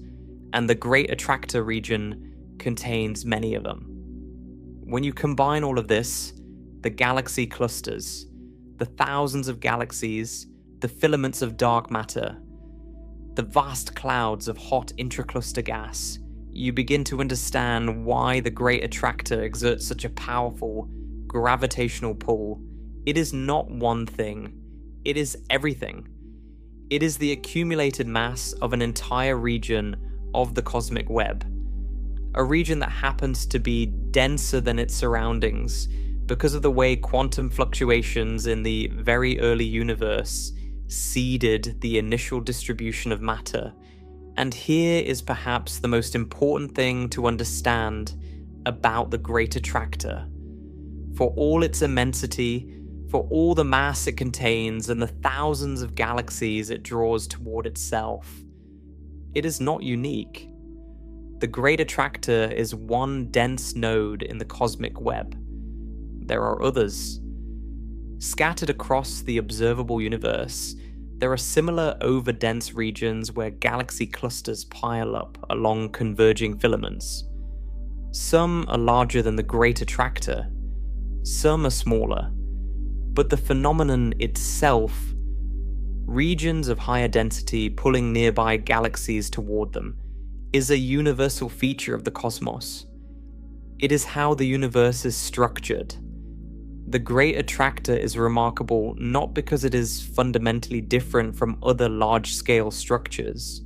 and the Great Attractor region contains many of them. When you combine all of this, the galaxy clusters, the thousands of galaxies, the filaments of dark matter, the vast clouds of hot intracluster gas, you begin to understand why the Great Attractor exerts such a powerful gravitational pull. It is not one thing, it is everything. It is the accumulated mass of an entire region of the cosmic web. A region that happens to be denser than its surroundings because of the way quantum fluctuations in the very early universe seeded the initial distribution of matter. And here is perhaps the most important thing to understand about the Great Attractor. For all its immensity, for all the mass it contains and the thousands of galaxies it draws toward itself, it is not unique. The Great Attractor is one dense node in the cosmic web. There are others. Scattered across the observable universe, there are similar over-dense regions where galaxy clusters pile up along converging filaments. Some are larger than the Great Attractor, some are smaller, but the phenomenon itself, regions of higher density pulling nearby galaxies toward them, is a universal feature of the cosmos. It is how the universe is structured. The Great Attractor is remarkable not because it is fundamentally different from other large-scale structures,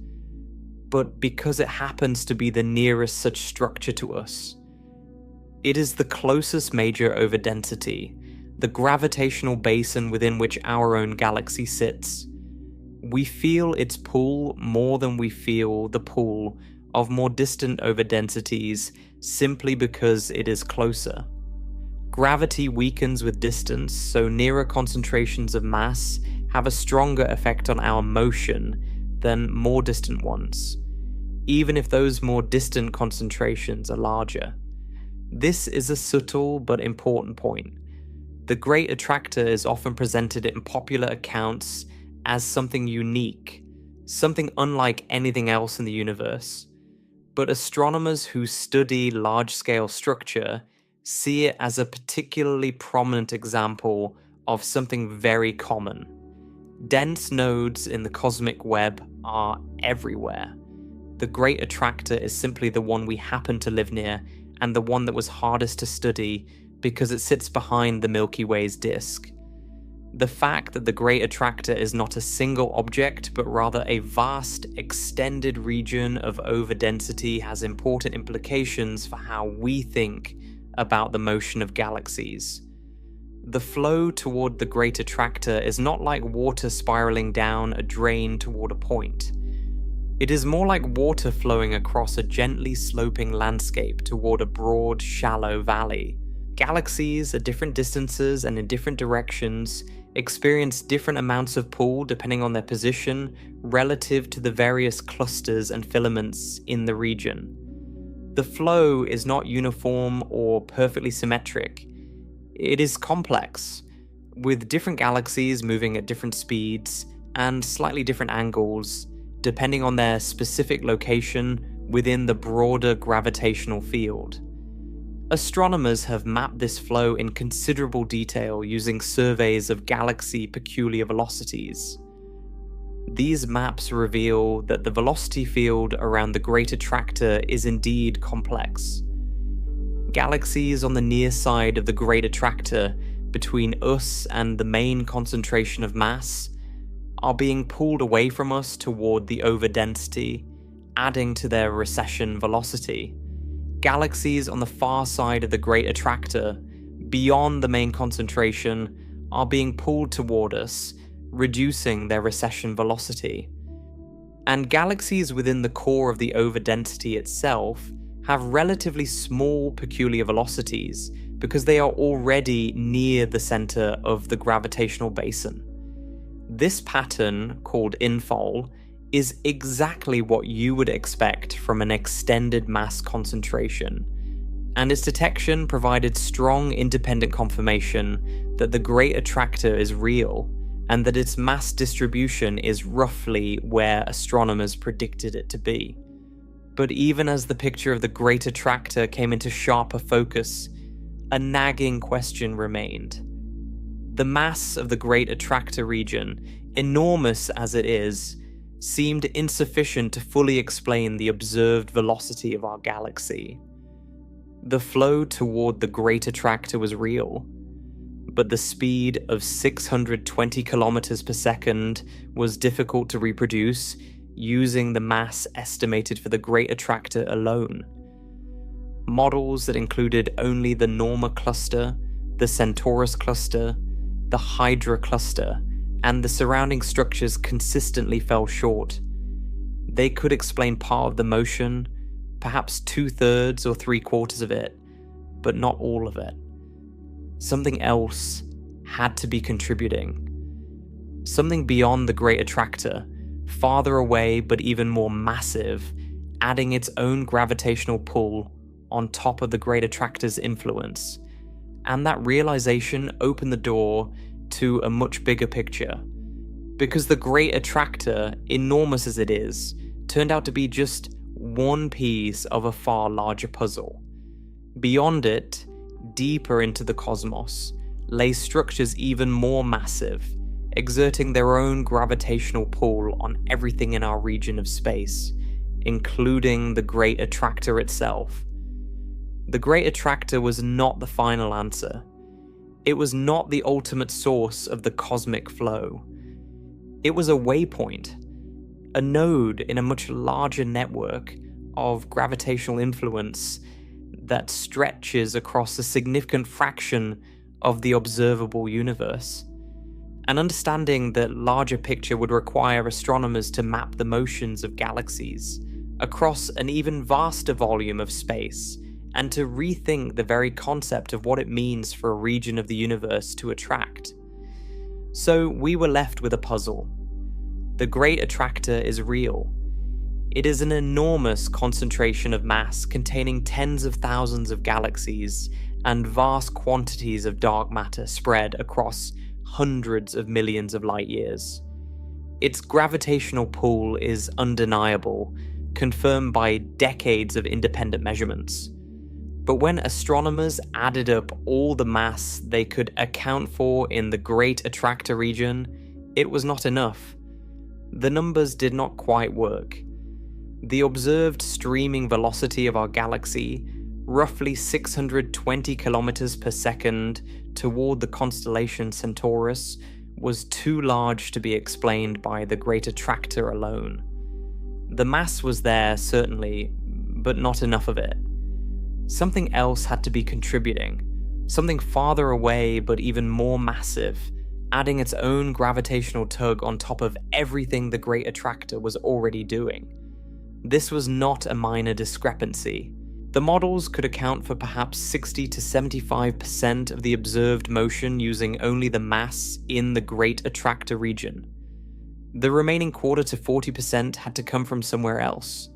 but because it happens to be the nearest such structure to us. It is the closest major over density, the gravitational basin within which our own galaxy sits. We feel its pull more than we feel the pull of more distant overdensities simply because it is closer. Gravity weakens with distance, so nearer concentrations of mass have a stronger effect on our motion than more distant ones, even if those more distant concentrations are larger. This is a subtle but important point. The Great Attractor is often presented in popular accounts as something unique, something unlike anything else in the universe. But astronomers who study large-scale structure see it as a particularly prominent example of something very common. Dense nodes in the cosmic web are everywhere. The Great Attractor is simply the one we happen to live near, and the one that was hardest to study because it sits behind the Milky Way's disk. The fact that the Great Attractor is not a single object, but rather a vast, extended region of overdensity has important implications for how we think about the motion of galaxies. The flow toward the Great Attractor is not like water spiraling down a drain toward a point. It is more like water flowing across a gently sloping landscape toward a broad, shallow valley. Galaxies at different distances and in different directions experience different amounts of pull depending on their position relative to the various clusters and filaments in the region. The flow is not uniform or perfectly symmetric. It is complex, with different galaxies moving at different speeds and slightly different angles, depending on their specific location within the broader gravitational field. Astronomers have mapped this flow in considerable detail using surveys of galaxy peculiar velocities. These maps reveal that the velocity field around the Great Attractor is indeed complex. Galaxies on the near side of the Great Attractor, between us and the main concentration of mass, are being pulled away from us toward the overdensity, adding to their recession velocity. Galaxies on the far side of the Great Attractor, beyond the main concentration, are being pulled toward us, reducing their recession velocity. And galaxies within the core of the overdensity itself have relatively small peculiar velocities because they are already near the center of the gravitational basin. This pattern, called infall, is exactly what you would expect from an extended mass concentration, and its detection provided strong independent confirmation that the Great Attractor is real, and that its mass distribution is roughly where astronomers predicted it to be. But even as the picture of the Great Attractor came into sharper focus, a nagging question remained. The mass of the Great Attractor region, enormous as it is, seemed insufficient to fully explain the observed velocity of our galaxy. The flow toward the Great Attractor was real, but the speed of 620 kilometers per second was difficult to reproduce using the mass estimated for the Great Attractor alone. Models that included only the Norma cluster, the Centaurus cluster, the Hydra cluster, and the surrounding structures consistently fell short. They could explain part of the motion, perhaps 2/3 or 3/4 of it, but not all of it. Something else had to be contributing. Something beyond the Great Attractor, farther away but even more massive, adding its own gravitational pull on top of the Great Attractor's influence. And that realization opened the door to a much bigger picture. Because the Great Attractor, enormous as it is, turned out to be just one piece of a far larger puzzle. Beyond it, deeper into the cosmos, lay structures even more massive, exerting their own gravitational pull on everything in our region of space, including the Great Attractor itself. The Great Attractor was not the final answer. It was not the ultimate source of the cosmic flow. It was a waypoint, a node in a much larger network of gravitational influence that stretches across a significant fraction of the observable universe. An understanding that larger picture would require astronomers to map the motions of galaxies across an even vaster volume of space, and to rethink the very concept of what it means for a region of the universe to attract. So we were left with a puzzle. The Great Attractor is real. It is an enormous concentration of mass containing tens of thousands of galaxies and vast quantities of dark matter spread across hundreds of millions of light years. Its gravitational pull is undeniable, confirmed by decades of independent measurements. But when astronomers added up all the mass they could account for in the Great Attractor region, it was not enough. The numbers did not quite work. The observed streaming velocity of our galaxy, roughly 620 kilometers per second toward the constellation Centaurus, was too large to be explained by the Great Attractor alone. The mass was there, certainly, but not enough of it. Something else had to be contributing, something farther away but even more massive, adding its own gravitational tug on top of everything the Great Attractor was already doing. This was not a minor discrepancy. The models could account for perhaps 60 to 75% of the observed motion using only the mass in the Great Attractor region. The remaining quarter to 40% had to come from somewhere else,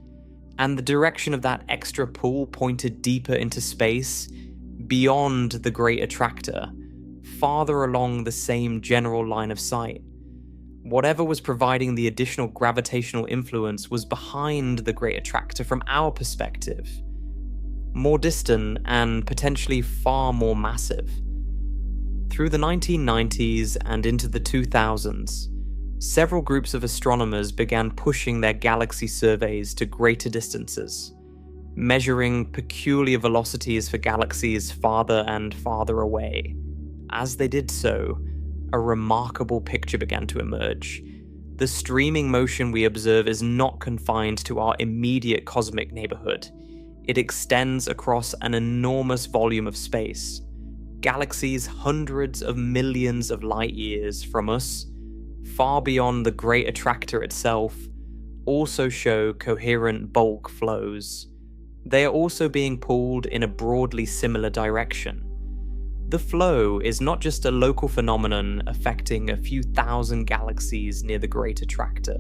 and the direction of that extra pull pointed deeper into space, beyond the Great Attractor, farther along the same general line of sight. Whatever was providing the additional gravitational influence was behind the Great Attractor from our perspective, more distant and potentially far more massive. Through the 1990s and into the 2000s, several groups of astronomers began pushing their galaxy surveys to greater distances, measuring peculiar velocities for galaxies farther and farther away. As they did so, a remarkable picture began to emerge. The streaming motion we observe is not confined to our immediate cosmic neighborhood. It extends across an enormous volume of space. Galaxies hundreds of millions of light years from us, far beyond the Great Attractor itself, also show coherent bulk flows. They are also being pulled in a broadly similar direction. The flow is not just a local phenomenon affecting a few thousand galaxies near the Great Attractor.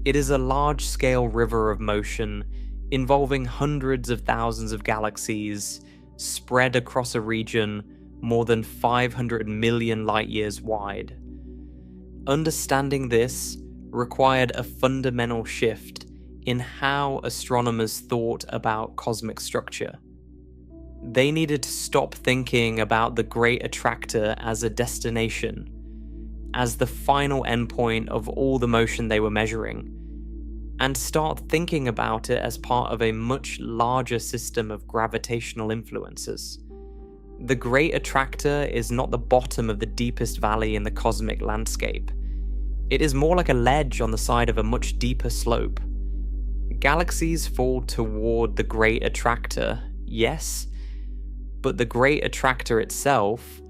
It is a large-scale river of motion involving hundreds of thousands of galaxies spread across a region more than 500 million light-years wide. Understanding this required a fundamental shift in how astronomers thought about cosmic structure. They needed to stop thinking about the Great Attractor as a destination, as the final endpoint of all the motion they were measuring, and start thinking about it as part of a much larger system of gravitational influences. The Great Attractor is not the bottom of the deepest valley in the cosmic landscape. It is more like a ledge on the side of a much deeper slope. Galaxies fall toward the Great Attractor, yes, but the Great Attractor itself,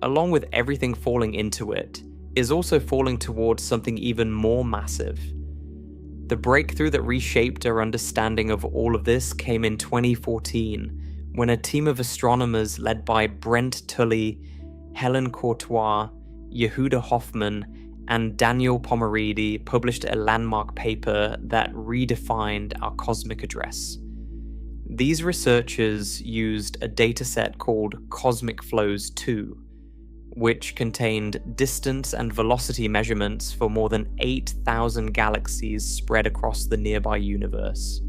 along with everything falling into it, is also falling towards something even more massive. The breakthrough that reshaped our understanding of all of this came in 2014, when a team of astronomers led by Brent Tully, Helen Courtois, Yehuda Hoffman, and Daniel Pomeridi published a landmark paper that redefined our cosmic address. These researchers used a dataset called Cosmic Flows 2, which contained distance and velocity measurements for more than 8,000 galaxies spread across the nearby universe.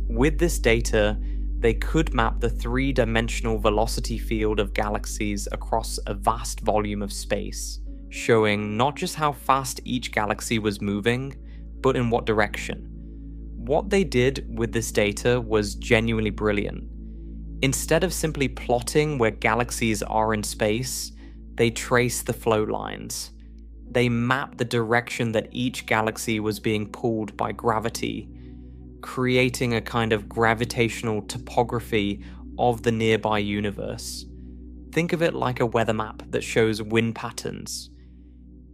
With this data, they could map the three-dimensional velocity field of galaxies across a vast volume of space, showing not just how fast each galaxy was moving, but in what direction. What they did with this data was genuinely brilliant. Instead of simply plotting where galaxies are in space, they traced the flow lines. They mapped the direction that each galaxy was being pulled by gravity, creating a kind of gravitational topography of the nearby universe. Think of it like a weather map that shows wind patterns.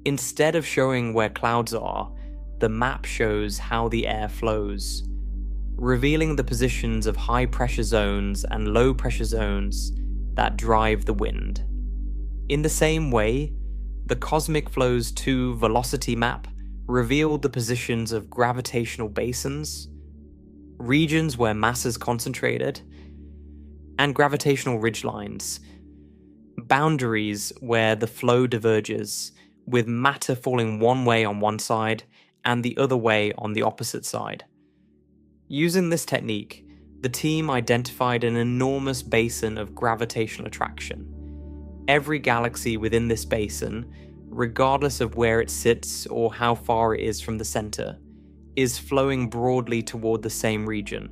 Instead of showing where clouds are, the map shows how the air flows, revealing the positions of high-pressure zones and low-pressure zones that drive the wind. In the same way, the Cosmic Flows 2 velocity map revealed the positions of gravitational basins, regions where mass is concentrated, and gravitational ridgelines, boundaries where the flow diverges, with matter falling one way on one side and the other way on the opposite side. Using this technique, the team identified an enormous basin of gravitational attraction. Every galaxy within this basin, regardless of where it sits or how far it is from the center, is flowing broadly toward the same region.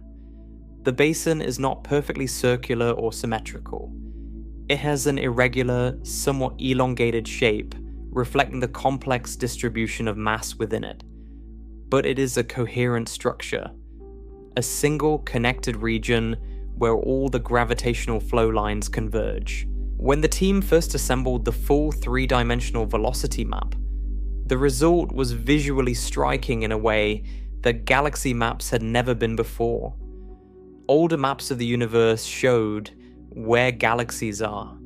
The basin is not perfectly circular or symmetrical. It has an irregular, somewhat elongated shape, reflecting the complex distribution of mass within it. But it is a coherent structure, a single connected region where all the gravitational flow lines converge. When the team first assembled the full three-dimensional velocity map, the result was visually striking in a way that galaxy maps had never been before. Older maps of the universe showed where galaxies are.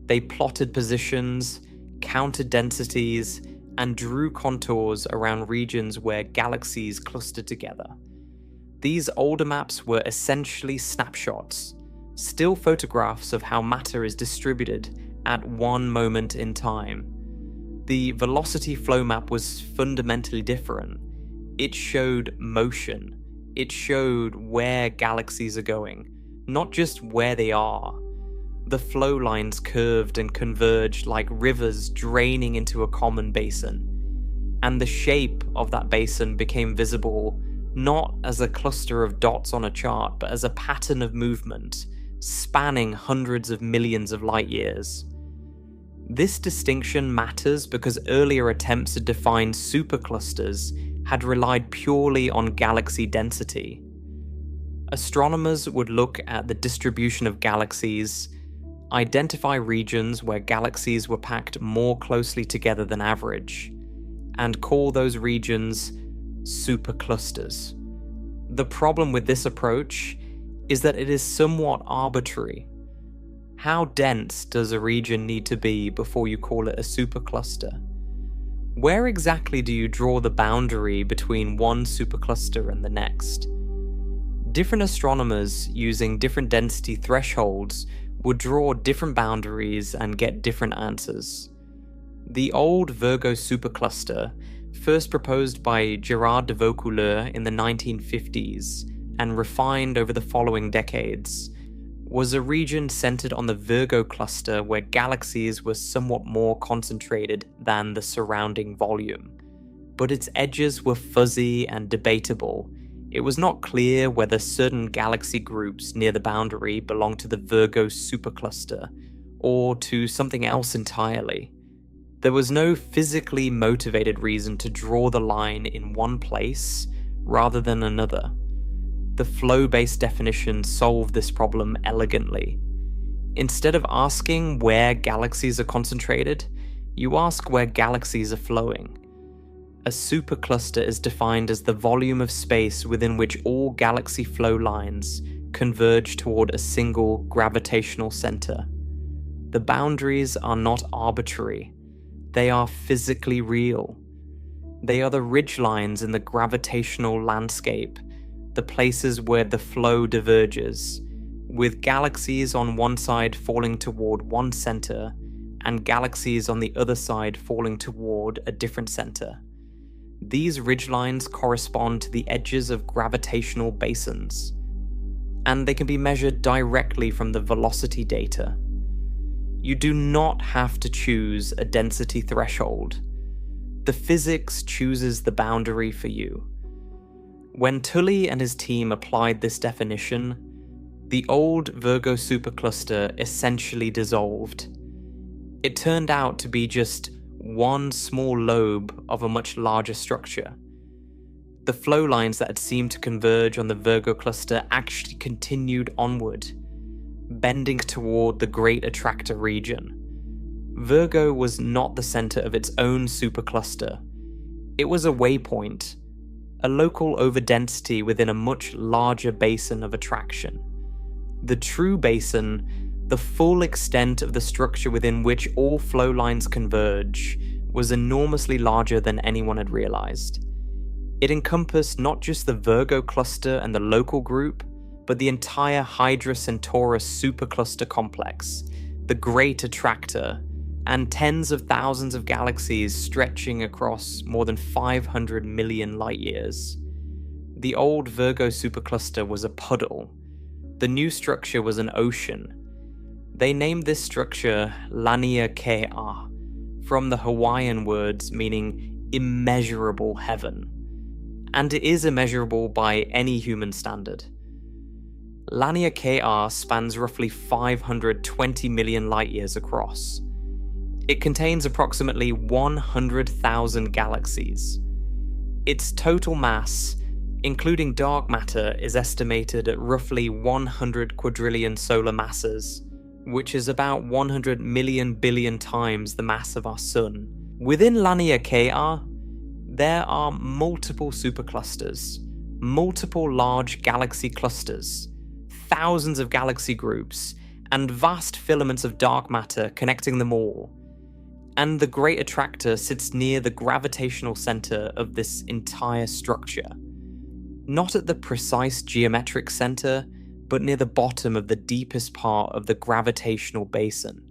They plotted positions, counted densities, and drew contours around regions where galaxies clustered together. These older maps were essentially snapshots, still photographs of how matter is distributed at one moment in time. The velocity flow map was fundamentally different. It showed motion. It showed where galaxies are going, not just where they are. The flow lines curved and converged like rivers draining into a common basin, and the shape of that basin became visible not as a cluster of dots on a chart, but as a pattern of movement spanning hundreds of millions of light years. This distinction matters because earlier attempts to define superclusters had relied purely on galaxy density. Astronomers would look at the distribution of galaxies, identify regions where galaxies were packed more closely together than average, and call those regions superclusters. The problem with this approach is that it is somewhat arbitrary. How dense does a region need to be before you call it a supercluster? Where exactly do you draw the boundary between one supercluster and the next? Different astronomers using different density thresholds would draw different boundaries and get different answers. The old Virgo supercluster, first proposed by Gerard de Vaucouleurs in the 1950s and refined over the following decades, was a region centered on the Virgo cluster where galaxies were somewhat more concentrated than the surrounding volume. But its edges were fuzzy and debatable. It was not clear whether certain galaxy groups near the boundary belonged to the Virgo supercluster or to something else entirely. There was no physically motivated reason to draw the line in one place rather than another. The flow-based definition solved this problem elegantly. Instead of asking where galaxies are concentrated, you ask where galaxies are flowing. A supercluster is defined as the volume of space within which all galaxy flow lines converge toward a single gravitational center. The boundaries are not arbitrary. They are physically real. They are the ridgelines in the gravitational landscape, the places where the flow diverges, with galaxies on one side falling toward one center and galaxies on the other side falling toward a different center. These ridgelines correspond to the edges of gravitational basins, and they can be measured directly from the velocity data. You do not have to choose a density threshold. The physics chooses the boundary for you. When Tully and his team applied this definition, the old Virgo supercluster essentially dissolved. It turned out to be just one small lobe of a much larger structure. The flow lines that had seemed to converge on the Virgo cluster actually continued onward, bending toward the Great Attractor region. Virgo was not the center of its own supercluster. It was a waypoint, a local overdensity within a much larger basin of attraction. The true basin, the full extent of the structure within which all flow lines converge, was enormously larger than anyone had realized. It encompassed not just the Virgo cluster and the local group, but the entire Hydra Centaurus supercluster complex, the Great Attractor, and tens of thousands of galaxies stretching across more than 500 million light-years. The old Virgo supercluster was a puddle. The new structure was an ocean. They named this structure Laniakea, from the Hawaiian words meaning immeasurable heaven. And it is immeasurable by any human standard. Laniakea spans roughly 520 million light-years across. It contains approximately 100,000 galaxies. Its total mass including dark matter, is estimated at roughly 100 quadrillion solar masses, which is about 100 million billion times the mass of our Sun. Within Laniakea, there are multiple superclusters, multiple large galaxy clusters, thousands of galaxy groups, and vast filaments of dark matter connecting them all. And the Great Attractor sits near the gravitational center of this entire structure. Not at the precise geometric center, but near the bottom of the deepest part of the gravitational basin.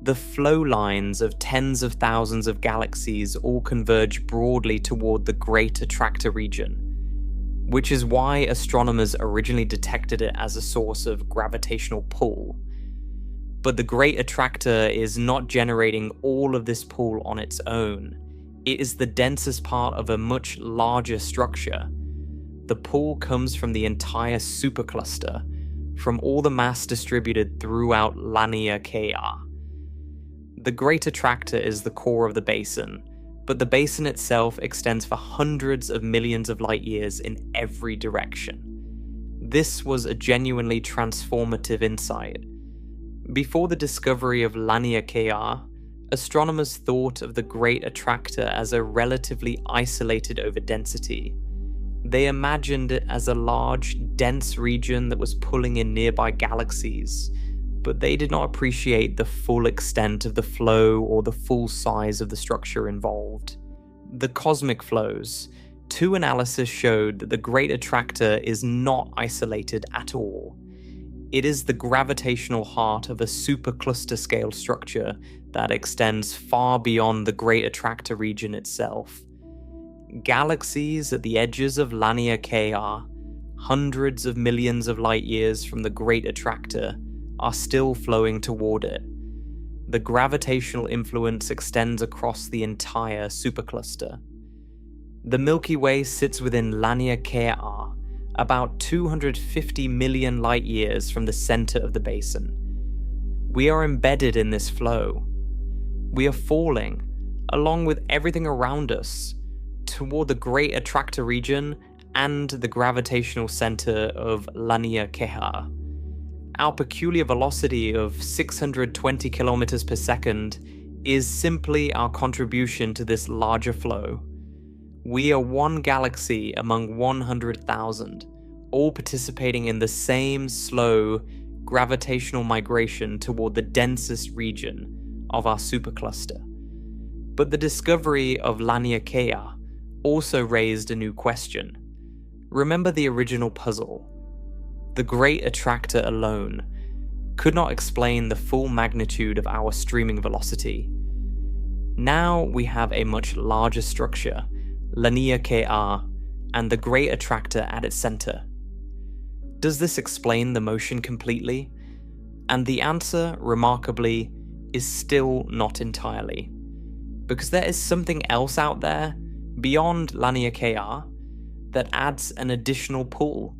The flow lines of tens of thousands of galaxies all converge broadly toward the Great Attractor region, which is why astronomers originally detected it as a source of gravitational pull. But the Great Attractor is not generating all of this pull on its own. It is the densest part of a much larger structure. The pull comes from the entire supercluster, from all the mass distributed throughout Laniakea. The Great Attractor is the core of the basin, but the basin itself extends for hundreds of millions of light years in every direction. This was a genuinely transformative insight. Before the discovery of Laniakea, astronomers thought of the Great Attractor as a relatively isolated overdensity. They imagined it as a large, dense region that was pulling in nearby galaxies, but they did not appreciate the full extent of the flow or the full size of the structure involved. The cosmic flows. Two analyses showed that the Great Attractor is not isolated at all. It is the gravitational heart of a supercluster scale structure that extends far beyond the Great Attractor region itself. Galaxies at the edges of Laniakea, hundreds of millions of light years from the Great Attractor, are still flowing toward it. The gravitational influence extends across the entire supercluster. The Milky Way sits within Laniakea, about 250 million light years from the center of the basin. We are embedded in this flow. We are falling, along with everything around us, toward the Great Attractor region and the gravitational center of Laniakea. Our peculiar velocity of 620 kilometers per second is simply our contribution to this larger flow. We are one galaxy among 100,000, all participating in the same slow gravitational migration toward the densest region of our supercluster. But the discovery of Laniakea also raised a new question. Remember the original puzzle? The Great Attractor alone could not explain the full magnitude of our streaming velocity. Now we have a much larger structure, Laniakea, and the Great Attractor at its center. Does this explain the motion completely? And the answer, remarkably, is still not entirely. Because there is something else out there, beyond Laniakea, that adds an additional pull.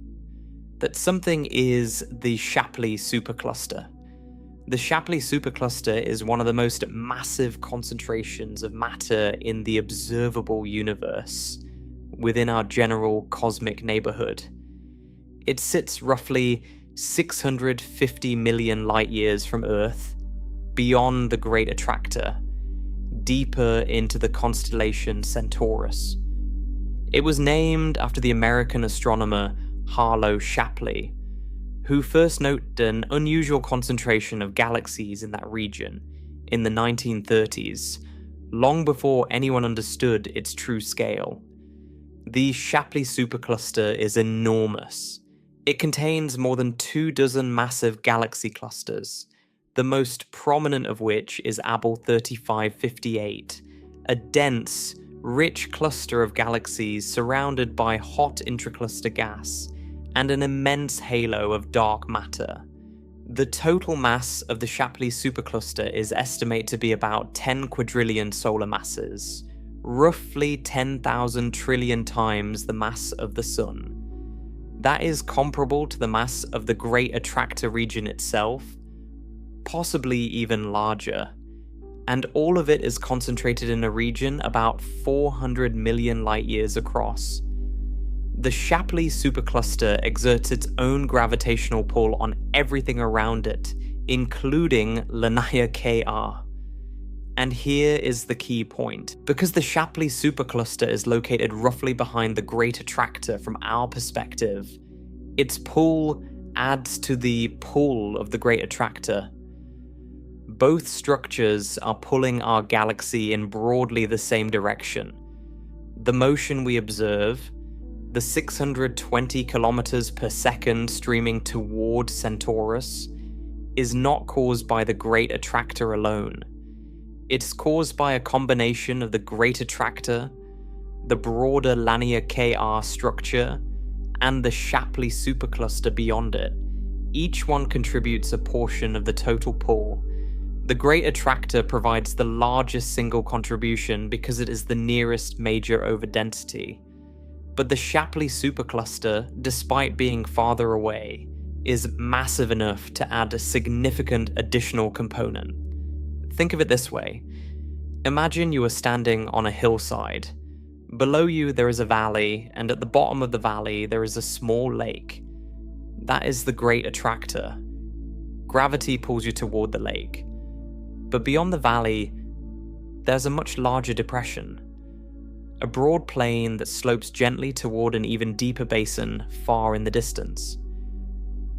That something is the Shapley Supercluster. The Shapley Supercluster is one of the most massive concentrations of matter in the observable universe, within our general cosmic neighborhood. It sits roughly 650 million light years from Earth, beyond the Great Attractor, deeper into the constellation Centaurus. It was named after the American astronomer Harlow Shapley, who first noted an unusual concentration of galaxies in that region in the 1930s, long before anyone understood its true scale. The Shapley Supercluster is enormous. It contains more than 24 massive galaxy clusters, the most prominent of which is Abell 3558, a dense, rich cluster of galaxies surrounded by hot intracluster gas and an immense halo of dark matter. The total mass of the Shapley Supercluster is estimated to be about 10 quadrillion solar masses, roughly 10,000 trillion times the mass of the Sun. That is comparable to the mass of the Great Attractor region itself, possibly even larger. And all of it is concentrated in a region about 400 million light years across. The Shapley Supercluster exerts its own gravitational pull on everything around it, including Laniakea. And here is the key point. Because the Shapley Supercluster is located roughly behind the Great Attractor from our perspective, its pull adds to the pull of the Great Attractor. Both structures are pulling our galaxy in broadly the same direction. The motion we observe, the 620 kilometers per second streaming toward Centaurus, is not caused by the Great Attractor alone. It's caused by a combination of the Great Attractor, the broader Laniakea structure, and the Shapley Supercluster beyond it. Each one contributes a portion of the total pull. The Great Attractor provides the largest single contribution because it is the nearest major over density. But the Shapley Supercluster, despite being farther away, is massive enough to add a significant additional component. Think of it this way. Imagine you are standing on a hillside. Below you there is a valley, and at the bottom of the valley there is a small lake. That is the Great Attractor. Gravity pulls you toward the lake. But beyond the valley, there's a much larger depression. A broad plain that slopes gently toward an even deeper basin far in the distance.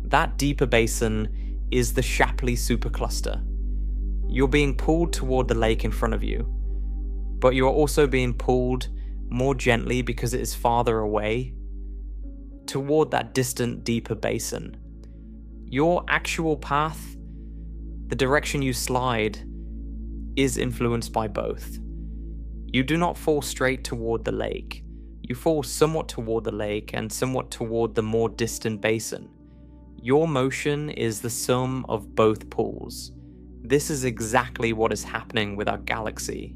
That deeper basin is the Shapley Supercluster. You're being pulled toward the lake in front of you, but you're also being pulled more gently because it is farther away toward that distant, deeper basin. Your actual path, the direction you slide, is influenced by both. You do not fall straight toward the lake. You fall somewhat toward the lake and somewhat toward the more distant basin. Your motion is the sum of both pulls. This is exactly what is happening with our galaxy.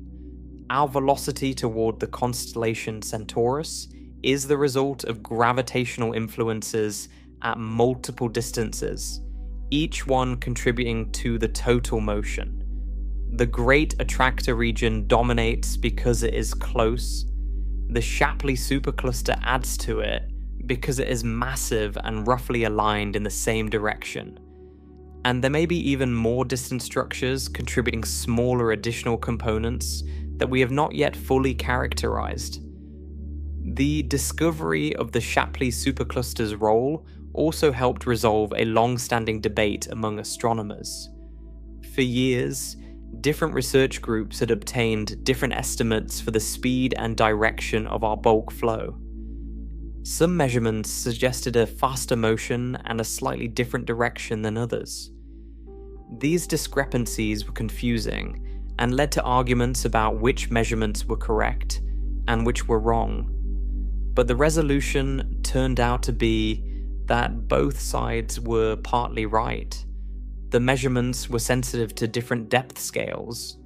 Our velocity toward the constellation Centaurus is the result of gravitational influences at multiple distances, each one contributing to the total motion. The Great Attractor region dominates because it is close. The Shapley Supercluster adds to it because it is massive and roughly aligned in the same direction. And there may be even more distant structures contributing smaller additional components that we have not yet fully characterized. The discovery of the Shapley Supercluster's role also helped resolve a long-standing debate among astronomers. For years, different research groups had obtained different estimates for the speed and direction of our bulk flow. Some measurements suggested a faster motion and a slightly different direction than others. These discrepancies were confusing and led to arguments about which measurements were correct and which were wrong. But the resolution turned out to be that both sides were partly right. The measurements were sensitive to different depth scales.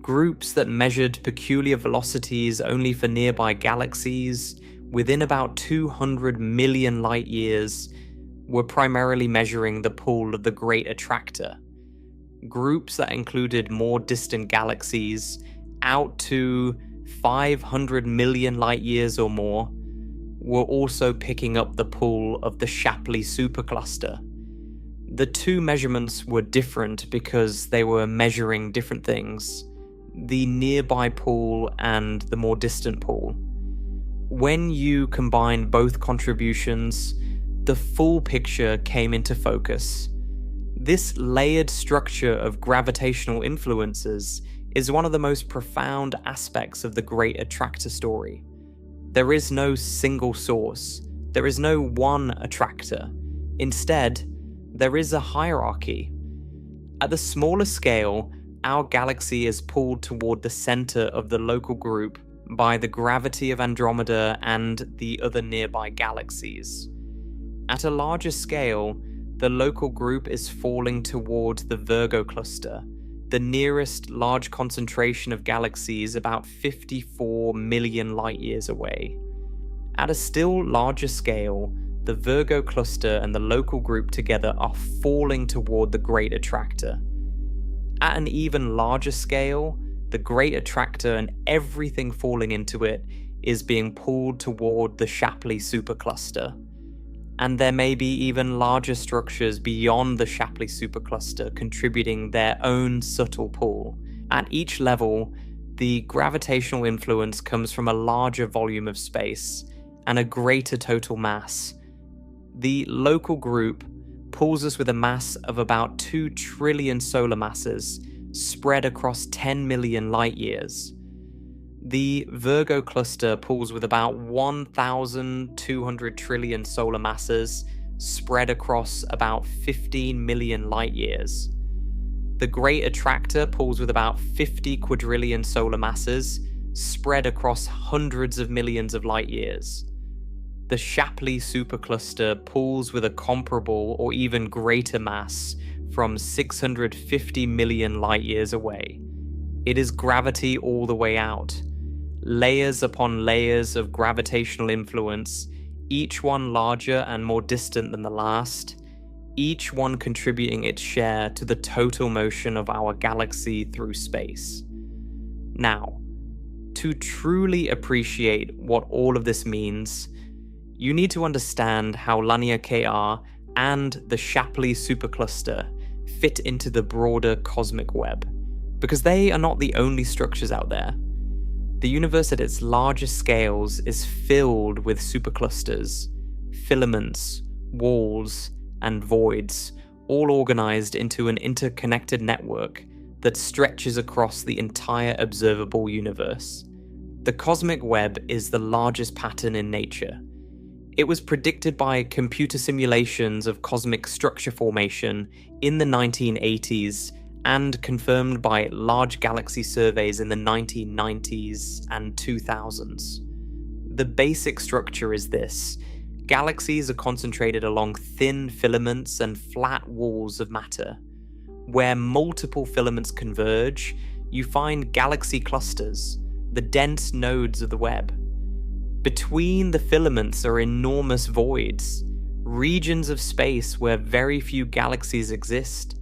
Groups that measured peculiar velocities only for nearby galaxies within about 200 million light years were primarily measuring the pull of the Great Attractor. Groups that included more distant galaxies out to 500 million light years or more were also picking up the pull of the Shapley Supercluster. The two measurements were different because they were measuring different things, the nearby pull and the more distant pull. When you combine both contributions, the full picture came into focus. This layered structure of gravitational influences is one of the most profound aspects of the Great Attractor story. There is no single source. There is no one attractor. Instead, there is a hierarchy. At the smaller scale, our galaxy is pulled toward the center of the local group by the gravity of Andromeda and the other nearby galaxies. At a larger scale, the local group is falling toward the Virgo cluster, the nearest large concentration of galaxies about 54 million light years away. At a still larger scale, the Virgo cluster and the local group together are falling toward the Great Attractor. At an even larger scale, the Great Attractor and everything falling into it is being pulled toward the Shapley Supercluster. And there may be even larger structures beyond the Shapley Supercluster contributing their own subtle pull. At each level, the gravitational influence comes from a larger volume of space and a greater total mass. The local group pulls us with a mass of about 2 trillion solar masses spread across 10 million light years. The Virgo cluster pulls with about 1,200 trillion solar masses spread across about 15 million light years. The Great Attractor pulls with about 50 quadrillion solar masses spread across hundreds of millions of light years. The Shapley Supercluster pulls with a comparable or even greater mass from 650 million light years away. It is gravity all the way out. Layers upon layers of gravitational influence, each one larger and more distant than the last, each one contributing its share to the total motion of our galaxy through space. Now, to truly appreciate what all of this means, you need to understand how Laniakea and the Shapley Supercluster fit into the broader cosmic web, because they are not the only structures out there. The universe at its largest scales is filled with superclusters, filaments, walls, and voids, all organized into an interconnected network that stretches across the entire observable universe. The cosmic web is the largest pattern in nature. It was predicted by computer simulations of cosmic structure formation in the 1980s and confirmed by large galaxy surveys in the 1990s and 2000s. The basic structure is this. Galaxies are concentrated along thin filaments and flat walls of matter. Where multiple filaments converge, you find galaxy clusters, the dense nodes of the web. Between the filaments are enormous voids, regions of space where very few galaxies exist.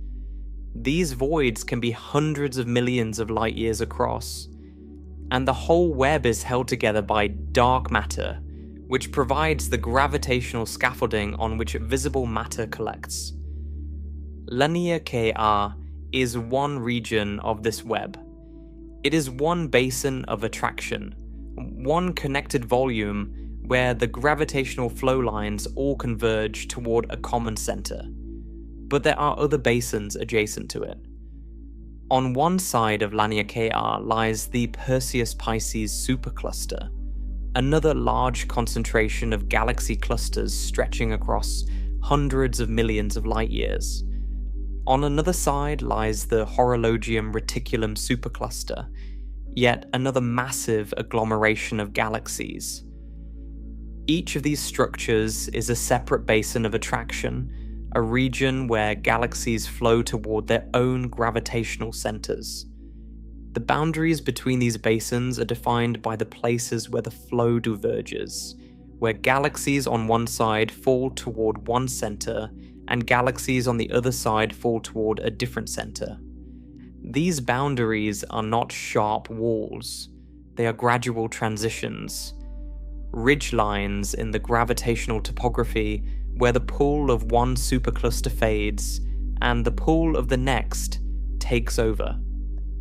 These voids can be hundreds of millions of light years across, and the whole web is held together by dark matter, which provides the gravitational scaffolding on which visible matter collects. Laniakea is one region of this web. It is one basin of attraction, one connected volume where the gravitational flow lines all converge toward a common center. But there are other basins adjacent to it. On one side of Laniakea lies the Perseus-Pisces Supercluster, another large concentration of galaxy clusters stretching across hundreds of millions of light years. On another side lies the Horologium Reticulum Supercluster, yet another massive agglomeration of galaxies. Each of these structures is a separate basin of attraction, a region where galaxies flow toward their own gravitational centers. The boundaries between these basins are defined by the places where the flow diverges, where galaxies on one side fall toward one center and galaxies on the other side fall toward a different center. These boundaries are not sharp walls, they are gradual transitions, ridge lines in the gravitational topography where the pull of one supercluster fades and the pull of the next takes over.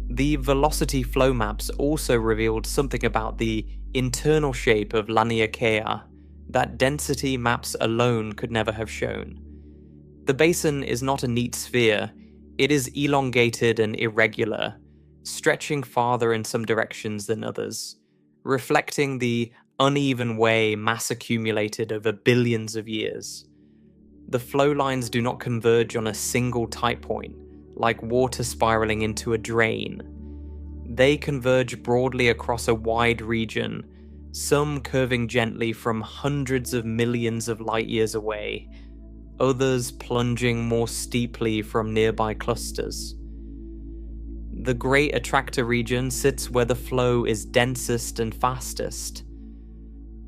The velocity flow maps also revealed something about the internal shape of Laniakea that density maps alone could never have shown. The basin is not a neat sphere, it is elongated and irregular, stretching farther in some directions than others, reflecting the uneven way mass accumulated over billions of years. The flow lines do not converge on a single tight point, like water spiraling into a drain. They converge broadly across a wide region, some curving gently from hundreds of millions of light years away, others plunging more steeply from nearby clusters. The Great Attractor region sits where the flow is densest and fastest,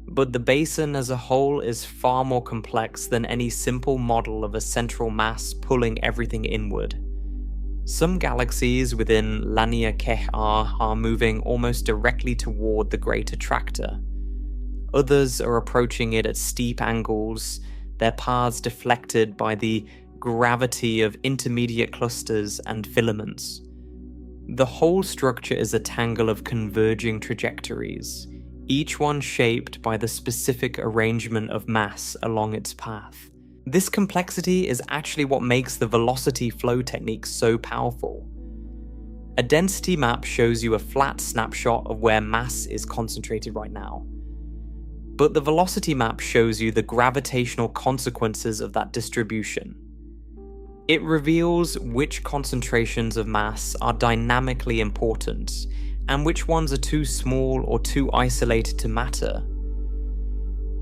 but the basin as a whole is far more complex than any simple model of a central mass pulling everything inward. Some galaxies within Laniakea are moving almost directly toward the Great Attractor, Others are approaching it at steep angles, their paths deflected by the gravity of intermediate clusters and filaments. The whole structure is a tangle of converging trajectories, each one shaped by the specific arrangement of mass along its path. This complexity is actually what makes the velocity flow technique so powerful. A density map shows you a flat snapshot of where mass is concentrated right now. But the velocity map shows you the gravitational consequences of that distribution. It reveals which concentrations of mass are dynamically important, and which ones are too small or too isolated to matter.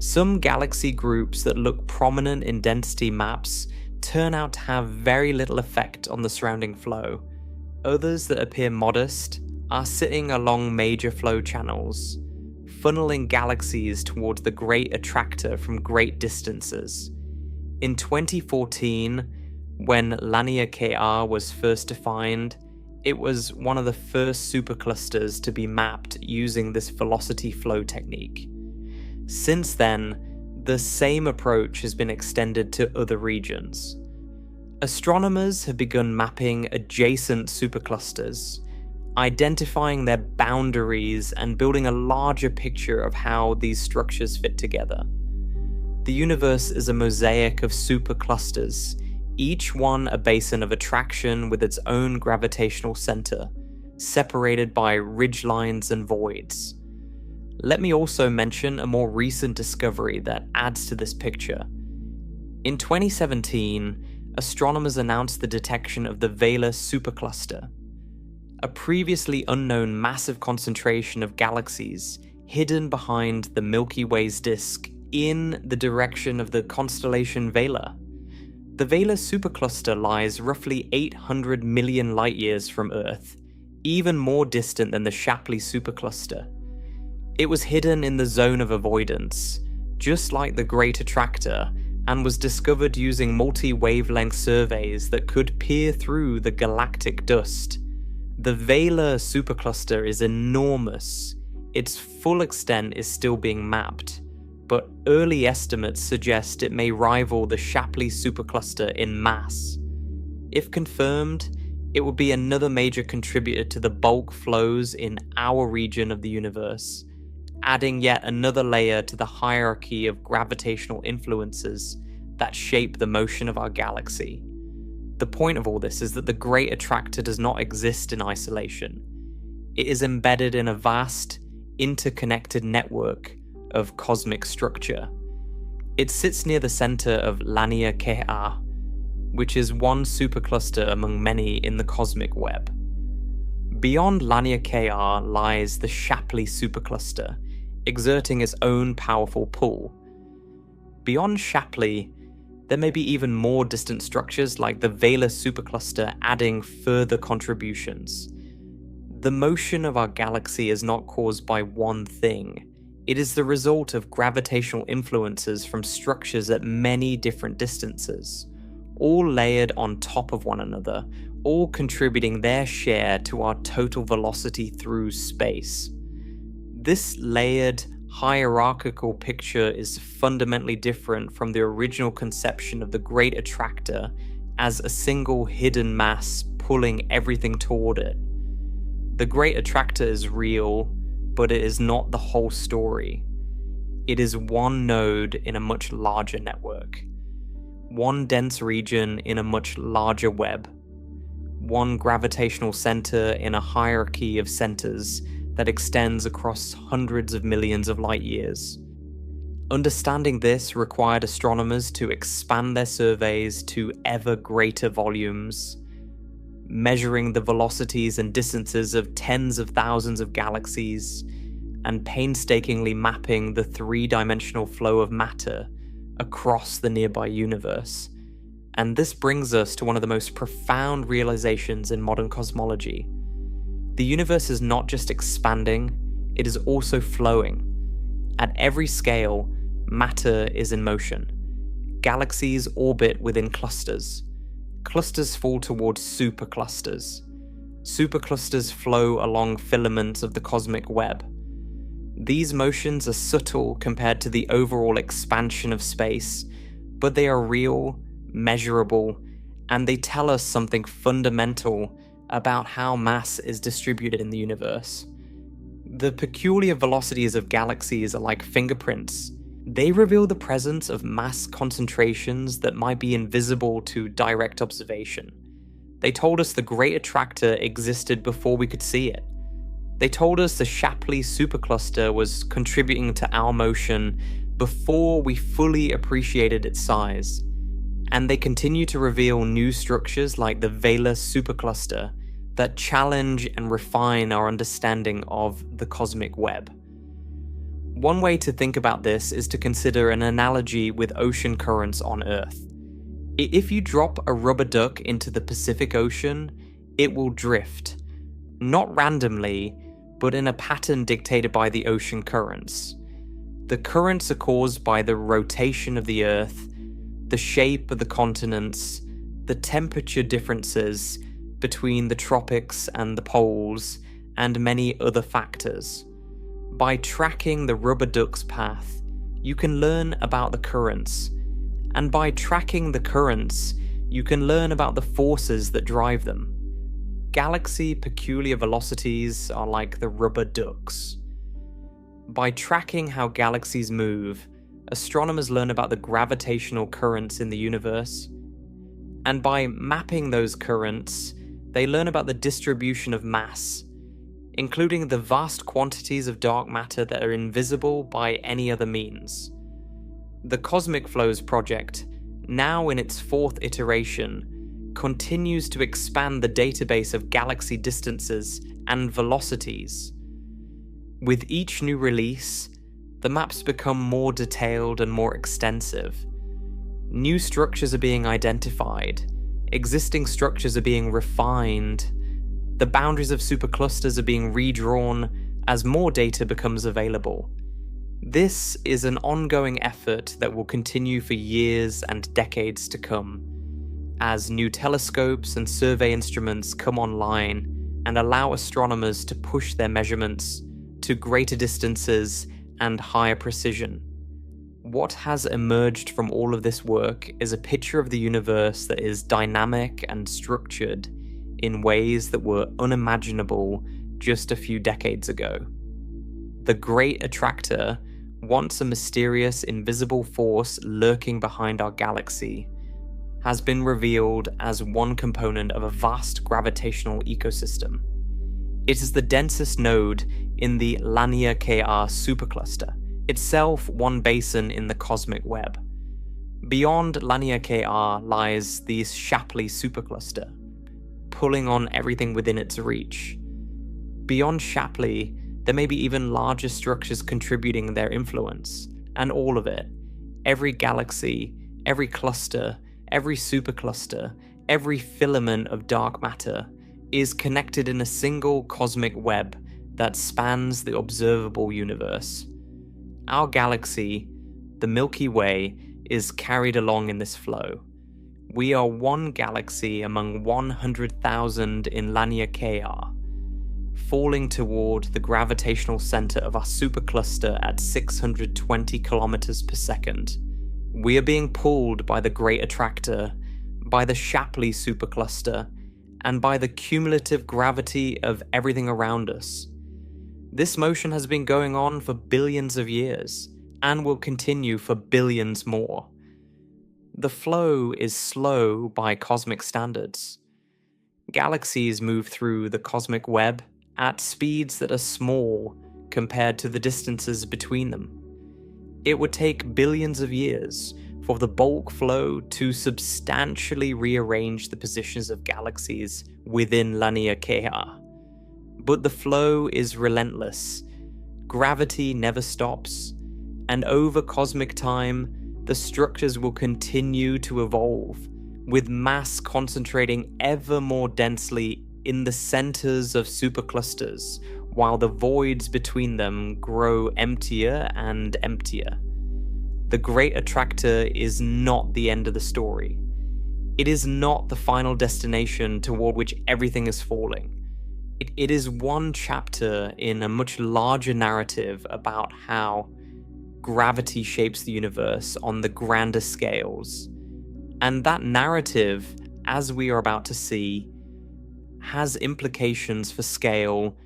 Some galaxy groups that look prominent in density maps turn out to have very little effect on the surrounding flow. Others that appear modest are sitting along major flow channels, funneling galaxies towards the Great Attractor from great distances. In 2014, when Laniakea was first defined, it was one of the first superclusters to be mapped using this velocity flow technique. Since then, the same approach has been extended to other regions. Astronomers have begun mapping adjacent superclusters, identifying their boundaries and building a larger picture of how these structures fit together. The universe is a mosaic of superclusters, each one a basin of attraction with its own gravitational center, separated by ridgelines and voids. Let me also mention a more recent discovery that adds to this picture. In 2017, astronomers announced the detection of the Vela Supercluster, a previously unknown massive concentration of galaxies hidden behind the Milky Way's disk in the direction of the constellation Vela. The Vela Supercluster lies roughly 800 million light-years from Earth, even more distant than the Shapley Supercluster. It was hidden in the Zone of Avoidance, just like the Great Attractor, and was discovered using multi-wavelength surveys that could peer through the galactic dust. The Vela Supercluster is enormous. Its full extent is still being mapped, but early estimates suggest it may rival the Shapley Supercluster in mass. If confirmed, it would be another major contributor to the bulk flows in our region of the universe, adding yet another layer to the hierarchy of gravitational influences that shape the motion of our galaxy. The point of all this is that the Great Attractor does not exist in isolation. It is embedded in a vast, interconnected network of cosmic structure. It sits near the center of Laniakea, which is one supercluster among many in the cosmic web. Beyond Laniakea lies the Shapley Supercluster, exerting its own powerful pull. Beyond Shapley, there may be even more distant structures like the Vela Supercluster adding further contributions. The motion of our galaxy is not caused by one thing. It is the result of gravitational influences from structures at many different distances, all layered on top of one another, all contributing their share to our total velocity through space. This layered, hierarchical picture is fundamentally different from the original conception of the Great Attractor as a single hidden mass pulling everything toward it. The Great Attractor is real, but it is not the whole story. It is one node in a much larger network, one dense region in a much larger web, one gravitational center in a hierarchy of centers that extends across hundreds of millions of light years. Understanding this required astronomers to expand their surveys to ever greater volumes, measuring the velocities and distances of tens of thousands of galaxies, and painstakingly mapping the three-dimensional flow of matter across the nearby universe. And this brings us to one of the most profound realizations in modern cosmology. The universe is not just expanding, it is also flowing. At every scale, matter is in motion. Galaxies orbit within clusters. Clusters fall towards superclusters. Superclusters flow along filaments of the cosmic web. These motions are subtle compared to the overall expansion of space, but they are real, measurable, and they tell us something fundamental about how mass is distributed in the universe. The peculiar velocities of galaxies are like fingerprints. They reveal the presence of mass concentrations that might be invisible to direct observation. They told us the Great Attractor existed before we could see it. They told us the Shapley Supercluster was contributing to our motion before we fully appreciated its size. And they continue to reveal new structures like the Vela Supercluster that challenge and refine our understanding of the cosmic web. One way to think about this is to consider an analogy with ocean currents on Earth. If you drop a rubber duck into the Pacific Ocean, it will drift. Not randomly, but in a pattern dictated by the ocean currents. The currents are caused by the rotation of the Earth, the shape of the continents, the temperature differences between the tropics and the poles, and many other factors. By tracking the rubber duck's path, you can learn about the currents, and by tracking the currents, you can learn about the forces that drive them. Galaxy peculiar velocities are like the rubber ducks. By tracking how galaxies move, astronomers learn about the gravitational currents in the universe, and by mapping those currents, they learn about the distribution of mass, including the vast quantities of dark matter that are invisible by any other means. The Cosmic Flows project, now in its 4th iteration, continues to expand the database of galaxy distances and velocities. With each new release, the maps become more detailed and more extensive. New structures are being identified, existing structures are being refined, the boundaries of superclusters are being redrawn as more data becomes available. This is an ongoing effort that will continue for years and decades to come, as new telescopes and survey instruments come online and allow astronomers to push their measurements to greater distances and higher precision. What has emerged from all of this work is a picture of the universe that is dynamic and structured in ways that were unimaginable just a few decades ago. The Great Attractor, once a mysterious, invisible force lurking behind our galaxy, has been revealed as one component of a vast gravitational ecosystem. It is the densest node in the Laniakea supercluster, itself one basin in the cosmic web. Beyond Laniakea lies the Shapley Supercluster, pulling on everything within its reach. Beyond Shapley, there may be even larger structures contributing their influence, and all of it, every galaxy, every cluster, every supercluster, every filament of dark matter, is connected in a single cosmic web that spans the observable universe. Our galaxy, the Milky Way, is carried along in this flow. We are one galaxy among 100,000 in Laniakea, falling toward the gravitational center of our supercluster at 620 kilometers per second. We are being pulled by the Great Attractor, by the Shapley Supercluster, and by the cumulative gravity of everything around us. This motion has been going on for billions of years, and will continue for billions more. The flow is slow by cosmic standards. Galaxies move through the cosmic web at speeds that are small compared to the distances between them. It would take billions of years for the bulk flow to substantially rearrange the positions of galaxies within Laniakea. But the flow is relentless. Gravity never stops, and over cosmic time, the structures will continue to evolve, with mass concentrating ever more densely in the centers of superclusters, while the voids between them grow emptier and emptier. The Great Attractor is not the end of the story. It is not the final destination toward which everything is falling. It is one chapter in a much larger narrative about how gravity shapes the universe on the grander scales. And that narrative, as we are about to see, has implications for scale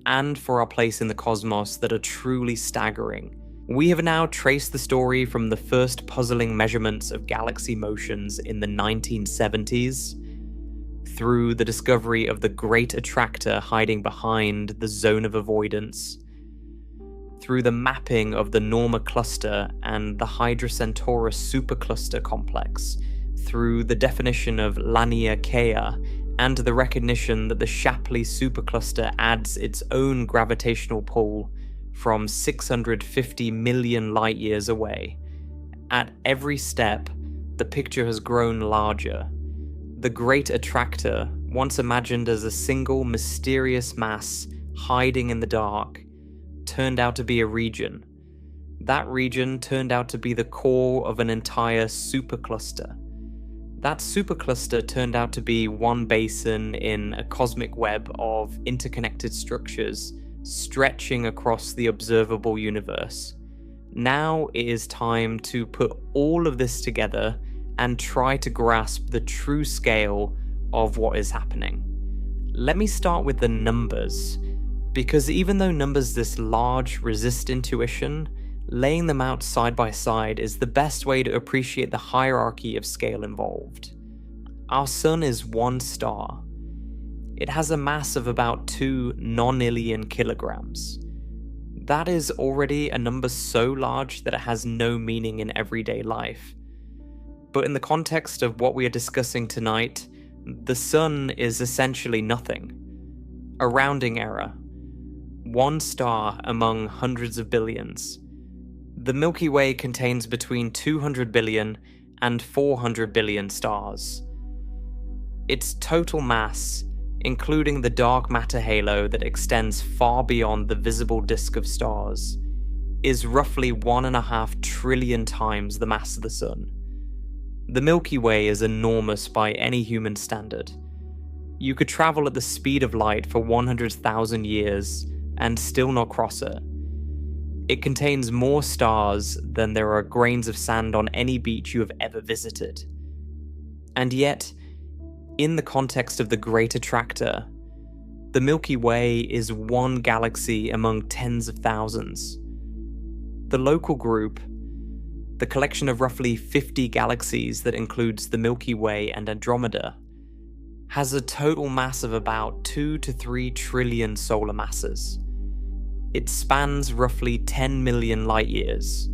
and for our place in the cosmos that are truly staggering. We have now traced the story from the first puzzling measurements of galaxy motions in the 1970s, through the discovery of the Great Attractor hiding behind the Zone of Avoidance, through the mapping of the Norma cluster and the Hydra Centaurus supercluster complex, through the definition of Laniakea, and the recognition that the Shapley Supercluster adds its own gravitational pull from 650 million light-years away. At every step, the picture has grown larger. The Great Attractor, once imagined as a single mysterious mass hiding in the dark, turned out to be a region. That region turned out to be the core of an entire supercluster. That supercluster turned out to be one basin in a cosmic web of interconnected structures stretching across the observable universe. Now it is time to put all of this together and try to grasp the true scale of what is happening. Let me start with the numbers, because even though numbers this large resist intuition, laying them out side by side is the best way to appreciate the hierarchy of scale involved. Our sun is one star. It has a mass of about 2 nonillion kilograms. That is already a number so large that it has no meaning in everyday life. But in the context of what we are discussing tonight, the sun is essentially nothing. A rounding error. One star among hundreds of billions. The Milky Way contains between 200 billion and 400 billion stars. Its total mass, including the dark matter halo that extends far beyond the visible disk of stars, is roughly 1.5 trillion times the mass of the Sun. The Milky Way is enormous by any human standard. You could travel at the speed of light for 100,000 years and still not cross it. It contains more stars than there are grains of sand on any beach you have ever visited. And yet, in the context of the Great Attractor, the Milky Way is one galaxy among tens of thousands. The local group, the collection of roughly 50 galaxies that includes the Milky Way and Andromeda, has a total mass of about 2 to 3 trillion solar masses. It spans roughly 10 million light-years.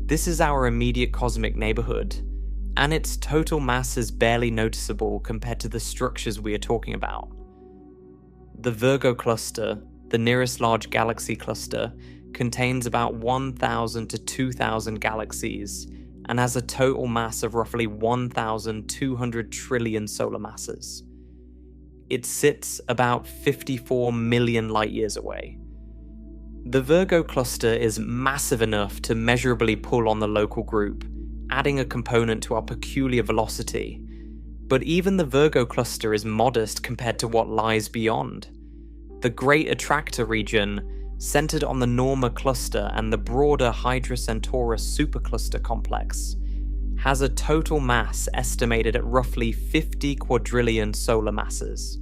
This is our immediate cosmic neighborhood, and its total mass is barely noticeable compared to the structures we are talking about. The Virgo cluster, the nearest large galaxy cluster, contains about 1,000 to 2,000 galaxies and has a total mass of roughly 1,200 trillion solar masses. It sits about 54 million light-years away. The Virgo cluster is massive enough to measurably pull on the local group, adding a component to our peculiar velocity. But even the Virgo cluster is modest compared to what lies beyond. The Great Attractor region, centered on the Norma cluster and the broader Hydra Centaurus supercluster complex, has a total mass estimated at roughly 50 quadrillion solar masses.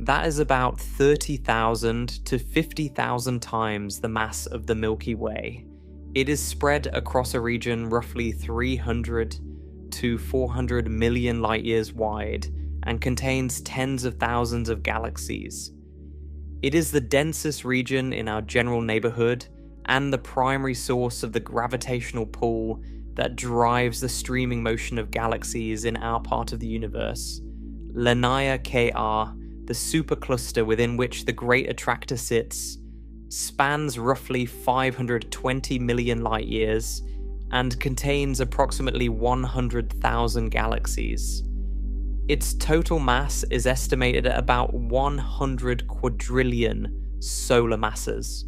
That is about 30,000 to 50,000 times the mass of the Milky Way. It is spread across a region roughly 300 to 400 million light-years wide and contains tens of thousands of galaxies. It is the densest region in our general neighborhood and the primary source of the gravitational pull that drives the streaming motion of galaxies in our part of the universe. Laniakea, the supercluster within which the Great Attractor sits, spans roughly 520 million light-years and contains approximately 100,000 galaxies. Its total mass is estimated at about 100 quadrillion solar masses.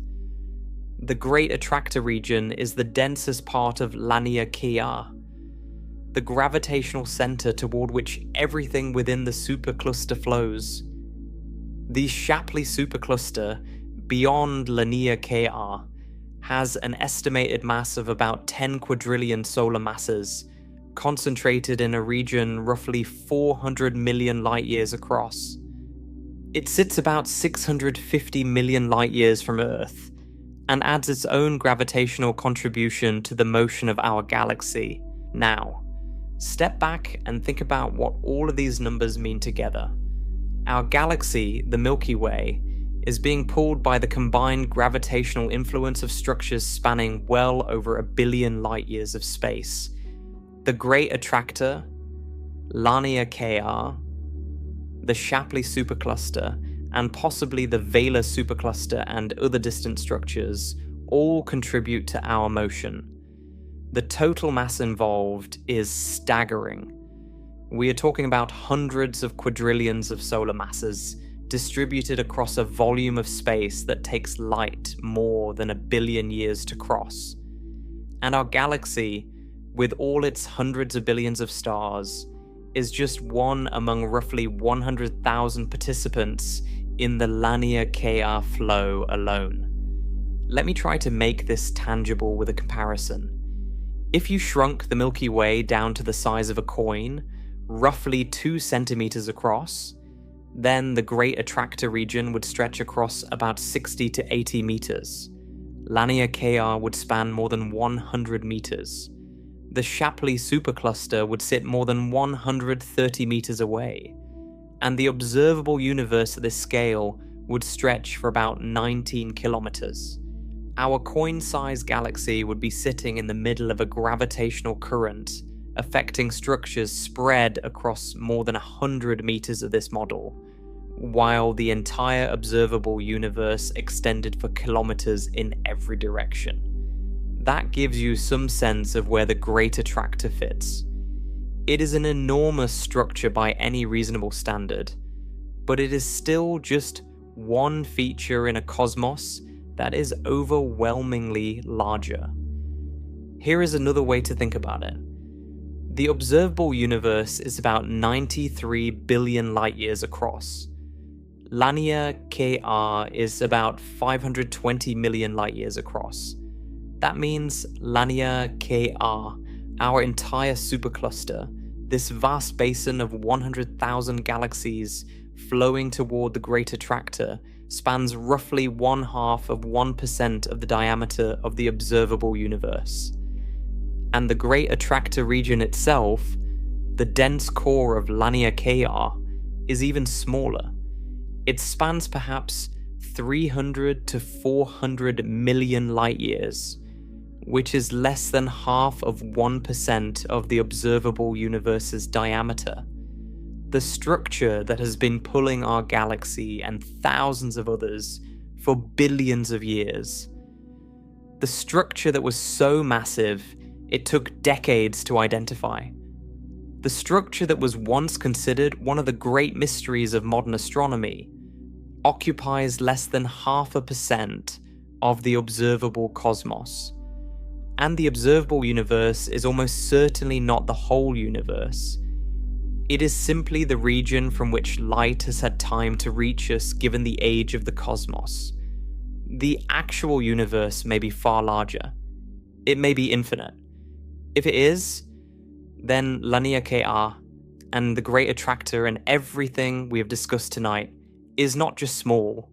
The Great Attractor region is the densest part of Laniakea, the gravitational center toward which everything within the supercluster flows. The Shapley Supercluster, beyond Laniakea, has an estimated mass of about 10 quadrillion solar masses, concentrated in a region roughly 400 million light-years across. It sits about 650 million light-years from Earth, and adds its own gravitational contribution to the motion of our galaxy. Now, step back and think about what all of these numbers mean together. Our galaxy, the Milky Way, is being pulled by the combined gravitational influence of structures spanning well over 1 billion light-years of space. The Great Attractor, Laniakea, the Shapley Supercluster, and possibly the Vela Supercluster and other distant structures all contribute to our motion. The total mass involved is staggering. We are talking about hundreds of quadrillions of solar masses distributed across a volume of space that takes light more than 1 billion years to cross. And our galaxy, with all its hundreds of billions of stars, is just one among roughly 100,000 participants in the Laniakea flow alone. Let me try to make this tangible with a comparison. If you shrunk the Milky Way down to the size of a coin, roughly 2 centimeters across, then the Great Attractor region would stretch across about 60 to 80 meters. Laniakea would span more than 100 meters. The Shapley Supercluster would sit more than 130 meters away, and the observable universe at this scale would stretch for about 19 kilometers. Our coin-sized galaxy would be sitting in the middle of a gravitational current, affecting structures spread across more than 100 meters of this model, while the entire observable universe extended for kilometers in every direction. That gives you some sense of where the Great Attractor fits. It is an enormous structure by any reasonable standard, but it is still just one feature in a cosmos that is overwhelmingly larger. Here is another way to think about it. The observable universe is about 93 billion light-years across. Laniakea is about 520 million light-years across. That means Laniakea, our entire supercluster, this vast basin of 100,000 galaxies flowing toward the Great Attractor, spans roughly 0.5% of the diameter of the observable universe. And the Great Attractor region itself, the dense core of Laniakea, is even smaller. It spans perhaps 300 to 400 million light-years, which is less than half of 1% of the observable universe's diameter. The structure that has been pulling our galaxy and thousands of others for billions of years. The structure that was so massive, it took decades to identify. The structure that was once considered one of the great mysteries of modern astronomy occupies less than 0.5% of the observable cosmos. And the observable universe is almost certainly not the whole universe. It is simply the region from which light has had time to reach us given the age of the cosmos. The actual universe may be far larger. It may be infinite. If it is, then Laniakea and the Great Attractor and everything we have discussed tonight is not just small,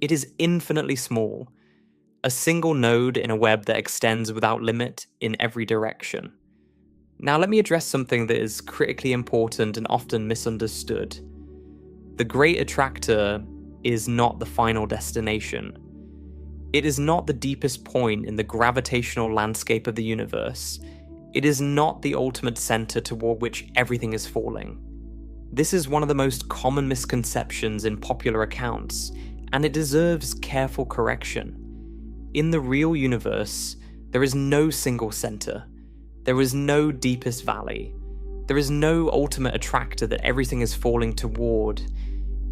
it is infinitely small, a single node in a web that extends without limit in every direction. Now let me address something that is critically important and often misunderstood. The Great Attractor is not the final destination. It is not the deepest point in the gravitational landscape of the universe. It is not the ultimate center toward which everything is falling. This is one of the most common misconceptions in popular accounts, and it deserves careful correction. In the real universe, there is no single center. There is no deepest valley. There is no ultimate attractor that everything is falling toward.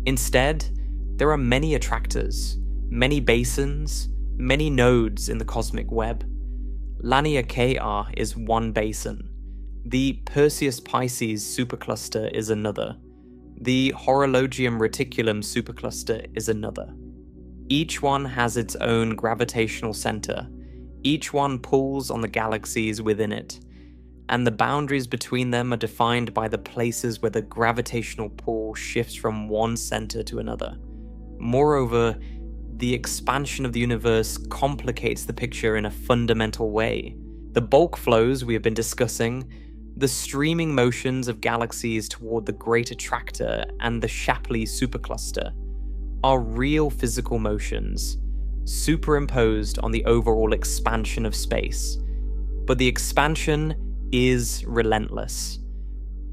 Instead, there are many attractors, many basins, many nodes in the cosmic web. Laniakea is one basin. The Perseus-Pisces supercluster is another. The Horologium Reticulum Supercluster is another. Each one has its own gravitational center. Each one pulls on the galaxies within it, and the boundaries between them are defined by the places where the gravitational pull shifts from one center to another. Moreover, the expansion of the universe complicates the picture in a fundamental way. The bulk flows we have been discussing, the streaming motions of galaxies toward the Great Attractor and the Shapley Supercluster, are real physical motions, superimposed on the overall expansion of space. But the expansion is relentless.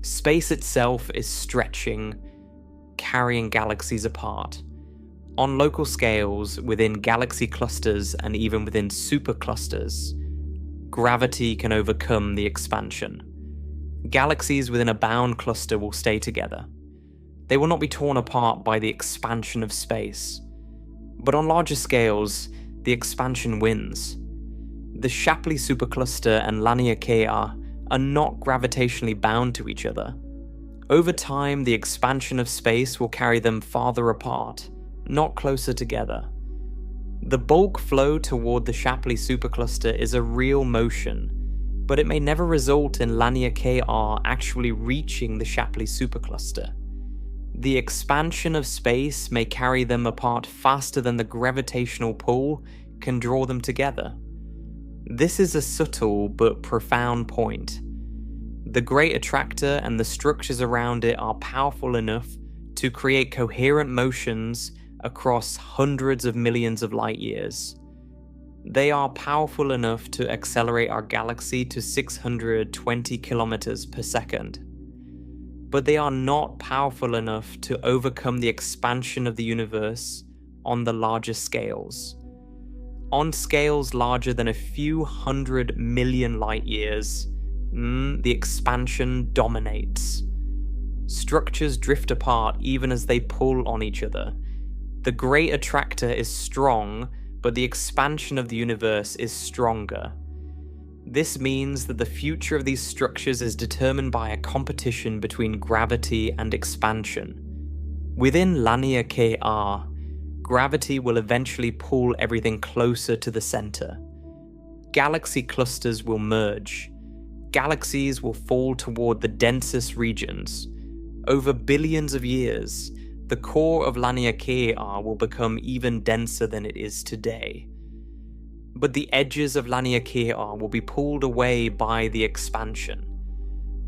Space itself is stretching, carrying galaxies apart. On local scales, within galaxy clusters and even within superclusters, gravity can overcome the expansion. Galaxies within a bound cluster will stay together. They will not be torn apart by the expansion of space. But on larger scales, the expansion wins. The Shapley Supercluster and Laniakea are not gravitationally bound to each other. Over time, the expansion of space will carry them farther apart, not closer together. The bulk flow toward the Shapley Supercluster is a real motion, but it may never result in Laniakea actually reaching the Shapley Supercluster. The expansion of space may carry them apart faster than the gravitational pull can draw them together. This is a subtle but profound point. The Great Attractor and the structures around it are powerful enough to create coherent motions across hundreds of millions of light years. They are powerful enough to accelerate our galaxy to 620 kilometers per second. But they are not powerful enough to overcome the expansion of the universe on the larger scales. On scales larger than a few 100 million light years, the expansion dominates. Structures drift apart even as they pull on each other. The Great Attractor is strong, but the expansion of the universe is stronger. This means that the future of these structures is determined by a competition between gravity and expansion. Within Laniakea, gravity will eventually pull everything closer to the center. Galaxy clusters will merge. Galaxies will fall toward the densest regions. Over billions of years, the core of Laniakea will become even denser than it is today. But the edges of Laniakea will be pulled away by the expansion.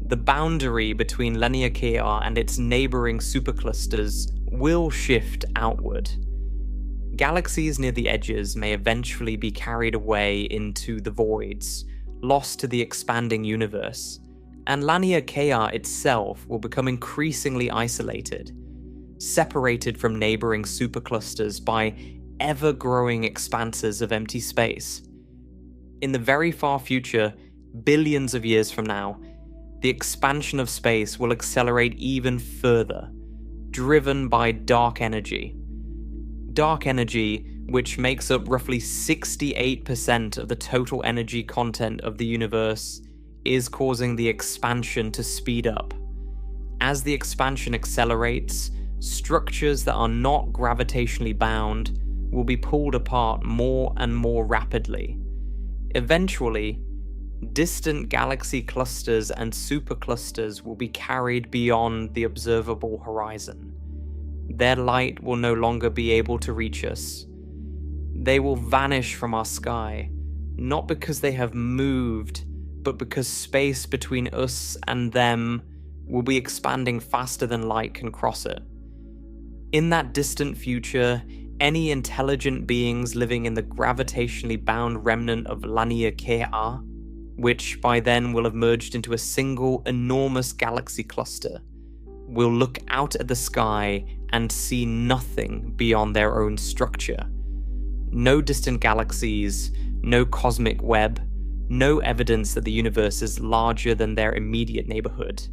The boundary between Laniakea and its neighboring superclusters will shift outward. Galaxies near the edges may eventually be carried away into the voids, lost to the expanding universe, and Laniakea itself will become increasingly isolated, separated from neighboring superclusters by ever-growing expanses of empty space. In the very far future, billions of years from now, the expansion of space will accelerate even further, driven by dark energy. Dark energy, which makes up roughly 68% of the total energy content of the universe, is causing the expansion to speed up. As the expansion accelerates, structures that are not gravitationally bound will be pulled apart more and more rapidly. Eventually, distant galaxy clusters and superclusters will be carried beyond the observable horizon. Their light will no longer be able to reach us. They will vanish from our sky, not because they have moved, but because space between us and them will be expanding faster than light can cross it. In that distant future, any intelligent beings living in the gravitationally bound remnant of Laniakea, which by then will have merged into a single enormous galaxy cluster, will look out at the sky and see nothing beyond their own structure. No distant galaxies, no cosmic web, no evidence that the universe is larger than their immediate neighborhood.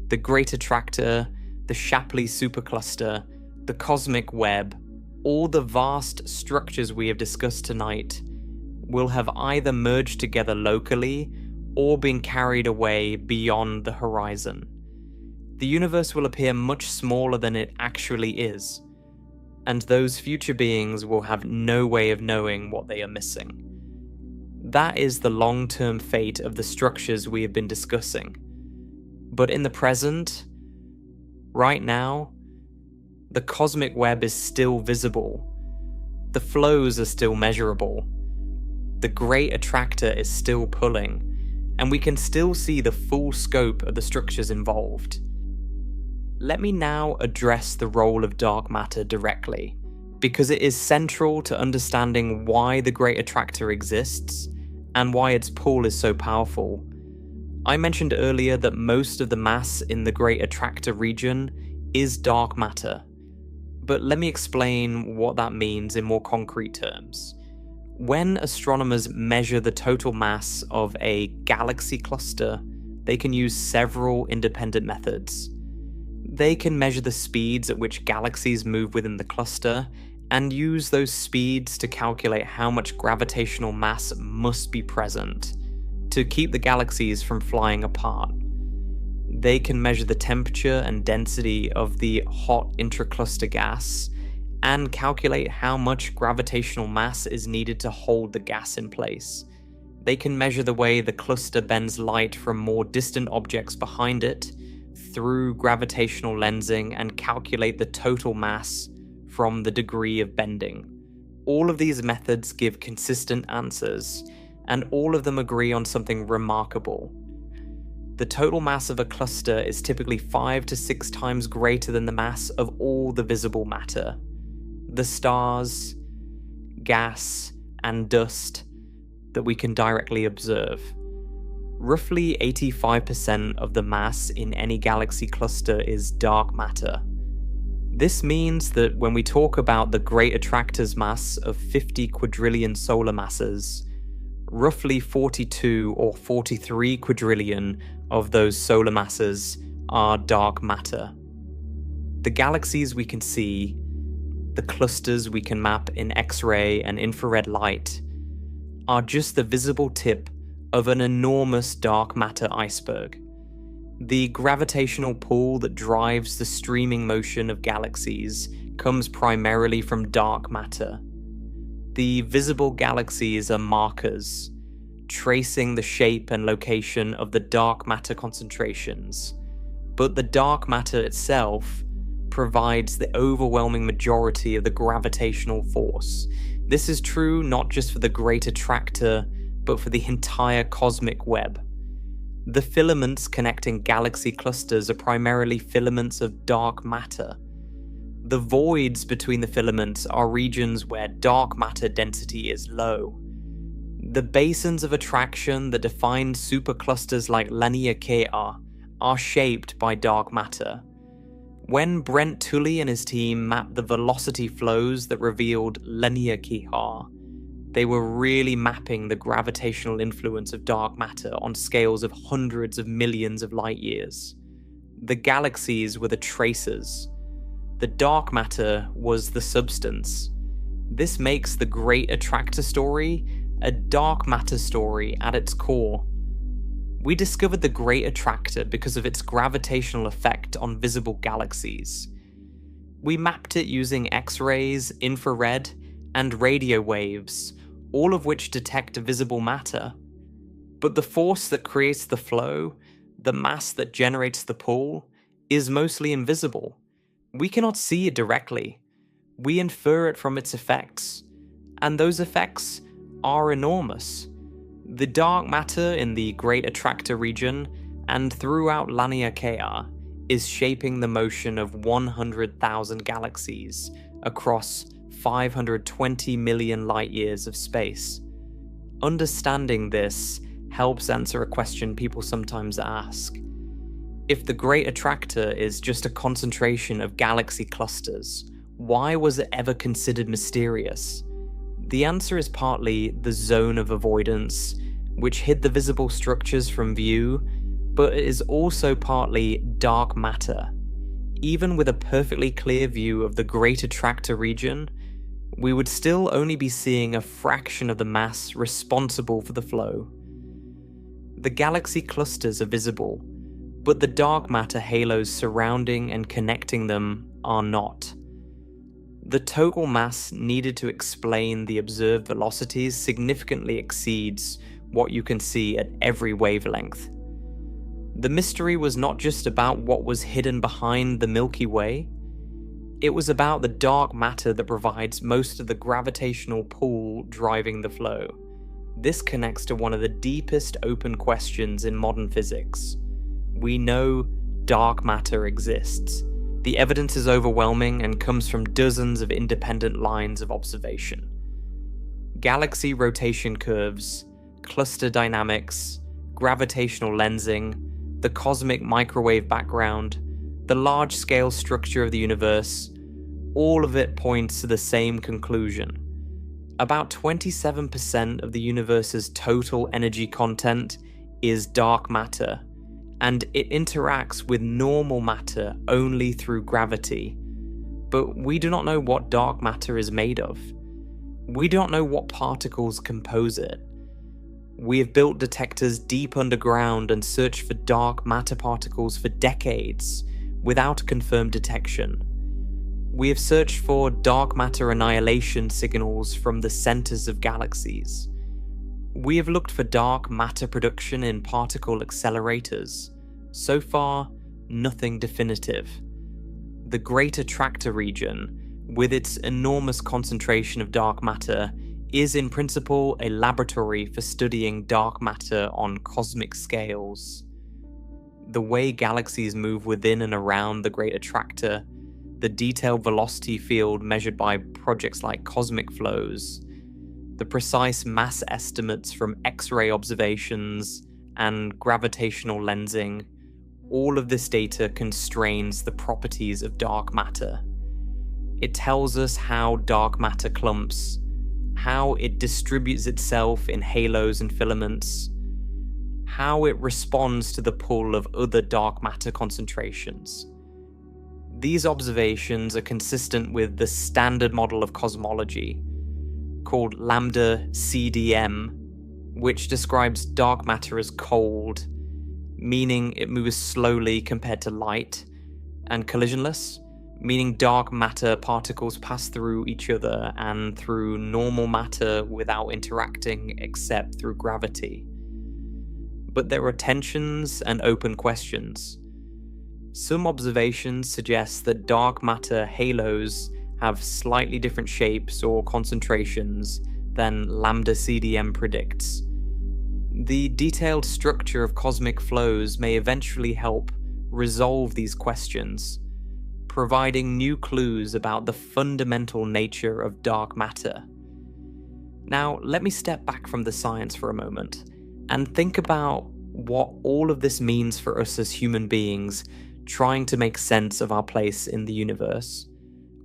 The Great Attractor, the Shapley Supercluster, the cosmic web, all the vast structures we have discussed tonight will have either merged together locally or been carried away beyond the horizon. the universe will appear much smaller than it actually is, and those future beings will have no way of knowing what they are missing. That is the long-term fate of the structures we have been discussing. But in the present, right now, the cosmic web is still visible. The flows are still measurable. The Great Attractor is still pulling, and we can still see the full scope of the structures involved. Let me now address the role of dark matter directly, because it is central to understanding why the Great Attractor exists and why its pull is so powerful. I mentioned earlier that most of the mass in the Great Attractor region is dark matter, but let me explain what that means in more concrete terms. When astronomers measure the total mass of a galaxy cluster, they can use several independent methods. They can measure the speeds at which galaxies move within the cluster, and use those speeds to calculate how much gravitational mass must be present to keep the galaxies from flying apart. They can measure the temperature and density of the hot intracluster gas, and calculate how much gravitational mass is needed to hold the gas in place. They can measure the way the cluster bends light from more distant objects behind it through gravitational lensing and calculate the total mass from the degree of bending. All of these methods give consistent answers, and all of them agree on something remarkable. The total mass of a cluster is typically 5 to 6 times greater than the mass of all the visible matter. The stars, gas, and dust that we can directly observe. Roughly 85% of the mass in any galaxy cluster is dark matter. This means that when we talk about the Great Attractor's mass of 50 quadrillion solar masses, roughly 42 or 43 quadrillion of those solar masses are dark matter. The galaxies we can see, the clusters we can map in X-ray and infrared light, are just the visible tip of an enormous dark matter iceberg. The gravitational pull that drives the streaming motion of galaxies comes primarily from dark matter. The visible galaxies are markers, tracing the shape and location of the dark matter concentrations, but the dark matter itself provides the overwhelming majority of the gravitational force. This is true not just for the Great Attractor, but for the entire cosmic web. The filaments connecting galaxy clusters are primarily filaments of dark matter. The voids between the filaments are regions where dark matter density is low. The basins of attraction that define superclusters like Laniakea are shaped by dark matter. When Brent Tully and his team mapped the velocity flows that revealed Laniakea, they were really mapping the gravitational influence of dark matter on scales of hundreds of millions of light years. The galaxies were the tracers. The dark matter was the substance. This makes the Great Attractor story a dark matter story at its core. We discovered the Great Attractor because of its gravitational effect on visible galaxies. We mapped it using X-rays, infrared, and radio waves, all of which detect visible matter. But the force that creates the flow, the mass that generates the pull, is mostly invisible. We cannot see it directly. We infer it from its effects, and those effects are enormous. The dark matter in the Great Attractor region and throughout Laniakea is shaping the motion of 100,000 galaxies across 520 million light-years of space. Understanding this helps answer a question people sometimes ask. If the Great Attractor is just a concentration of galaxy clusters, why was it ever considered mysterious? The answer is partly the Zone of Avoidance, which hid the visible structures from view, but it is also partly dark matter. Even with a perfectly clear view of the Great Attractor region, we would still only be seeing a fraction of the mass responsible for the flow. The galaxy clusters are visible, but the dark matter halos surrounding and connecting them are not. The total mass needed to explain the observed velocities significantly exceeds what you can see at every wavelength. The mystery was not just about what was hidden behind the Milky Way, it was about the dark matter that provides most of the gravitational pull driving the flow. This connects to one of the deepest open questions in modern physics. We know dark matter exists. The evidence is overwhelming and comes from dozens of independent lines of observation. Galaxy rotation curves, cluster dynamics, gravitational lensing, the cosmic microwave background, the large-scale structure of the universe, all of it points to the same conclusion. About 27% of the universe's total energy content is dark matter, and it interacts with normal matter only through gravity. But we do not know what dark matter is made of. We don't know what particles compose it. We have built detectors deep underground and searched for dark matter particles for decades without confirmed detection. We have searched for dark matter annihilation signals from the centers of galaxies. We have looked for dark matter production in particle accelerators. So far, nothing definitive. The Great Attractor region, with its enormous concentration of dark matter, is in principle a laboratory for studying dark matter on cosmic scales. The way galaxies move within and around the Great Attractor, the detailed velocity field measured by projects like cosmic flows, the precise mass estimates from X-ray observations, and gravitational lensing, all of this data constrains the properties of dark matter. It tells us how dark matter clumps, how it distributes itself in halos and filaments, how it responds to the pull of other dark matter concentrations. These observations are consistent with the standard model of cosmology, called lambda CDM, which describes dark matter as cold, meaning it moves slowly compared to light, and collisionless, meaning dark matter particles pass through each other and through normal matter without interacting except through gravity. But there are tensions and open questions. Some observations suggest that dark matter halos have slightly different shapes or concentrations than lambda CDM predicts. The detailed structure of cosmic flows may eventually help resolve these questions, providing new clues about the fundamental nature of dark matter. Now, let me step back from the science for a moment and think about what all of this means for us as human beings trying to make sense of our place in the universe.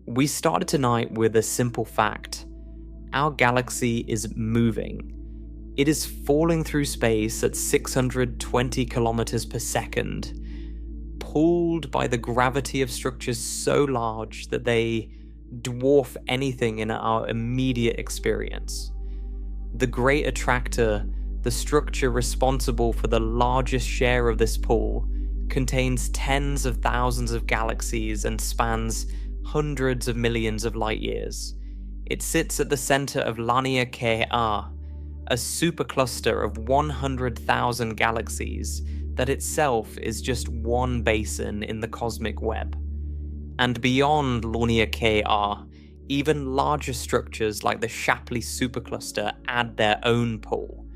We started tonight with a simple fact. Our galaxy is moving. It is falling through space at 620 kilometers per second, pulled by the gravity of structures so large that they dwarf anything in our immediate experience. The Great Attractor, the structure responsible for the largest share of this pull, contains tens of thousands of galaxies and spans hundreds of millions of light years. It sits at the center of Laniakea, a supercluster of 100,000 galaxies that itself is just one basin in the cosmic web. And beyond Laniakea, even larger structures like the Shapley Supercluster add their own pull,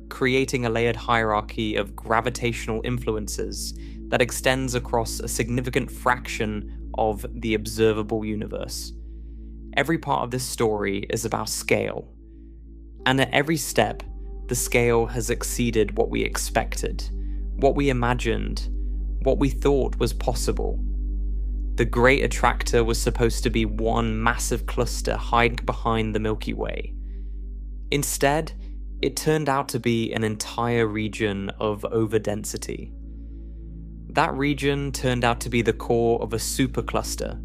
creating a layered hierarchy of gravitational influences that extends across a significant fraction of the observable universe. Every part of this story is about scale, and at every step, the scale has exceeded what we expected, what we imagined, what we thought was possible. The Great Attractor was supposed to be one massive cluster hiding behind the Milky Way. Instead, it turned out to be an entire region of overdensity. That region turned out to be the core of a supercluster.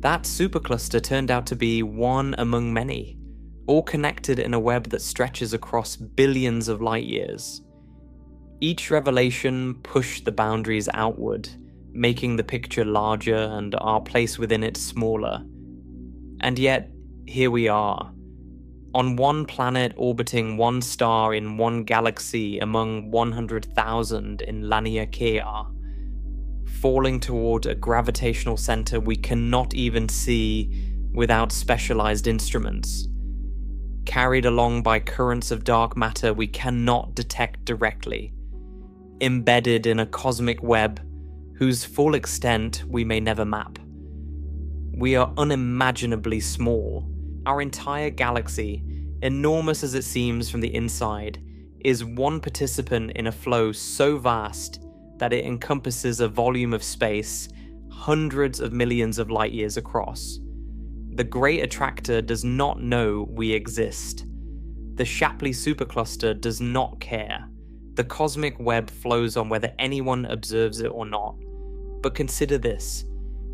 That supercluster turned out to be one among many, all connected in a web that stretches across billions of light years. Each revelation pushed the boundaries outward, making the picture larger and our place within it smaller. And yet, here we are, on one planet orbiting one star in one galaxy among 100,000 in Laniakea, falling toward a gravitational center we cannot even see without specialized instruments, carried along by currents of dark matter we cannot detect directly, embedded in a cosmic web whose full extent we may never map. We are unimaginably small. Our entire galaxy, enormous as it seems from the inside, is one participant in a flow so vast that it encompasses a volume of space hundreds of millions of light years across. The Great Attractor does not know we exist. The Shapley Supercluster does not care. The cosmic web flows on whether anyone observes it or not. But consider this.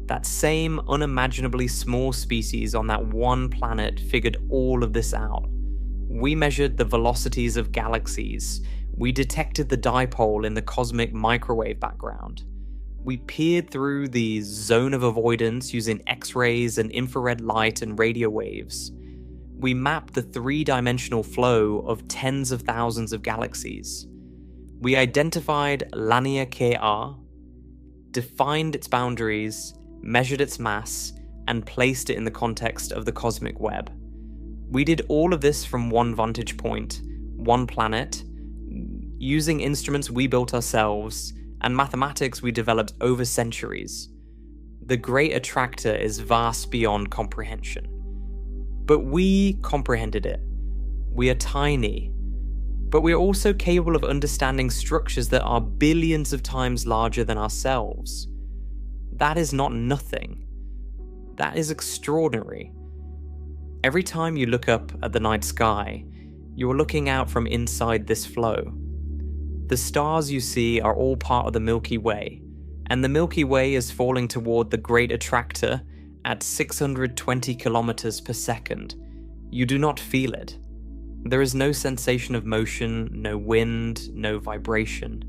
That same unimaginably small species on that one planet figured all of this out. We measured the velocities of galaxies. We detected the dipole in the cosmic microwave background. We peered through the Zone of Avoidance using X-rays and infrared light and radio waves. We mapped the three-dimensional flow of tens of thousands of galaxies. We identified Laniakea, defined its boundaries, measured its mass, and placed it in the context of the cosmic web. We did all of this from one vantage point, one planet, using instruments we built ourselves, and mathematics we developed over centuries. The Great Attractor is vast beyond comprehension. But we comprehended it. We are tiny, but we are also capable of understanding structures that are billions of times larger than ourselves. That is not nothing. That is extraordinary. Every time you look up at the night sky, you are looking out from inside this flow. The stars you see are all part of the Milky Way, and the Milky Way is falling toward the Great Attractor at 620 kilometers per second. You do not feel it. There is no sensation of motion, no wind, no vibration.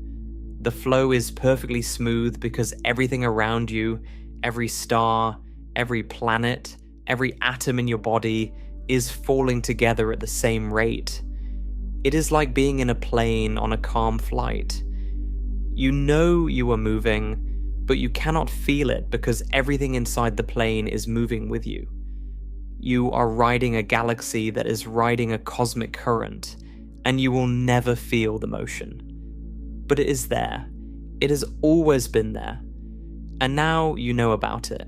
The flow is perfectly smooth because everything around you, every star, every planet, every atom in your body is falling together at the same rate. It is like being in a plane on a calm flight. You know you are moving, but you cannot feel it because everything inside the plane is moving with you. You are riding a galaxy that is riding a cosmic current, and you will never feel the motion. But it is there. It has always been there. And now you know about it.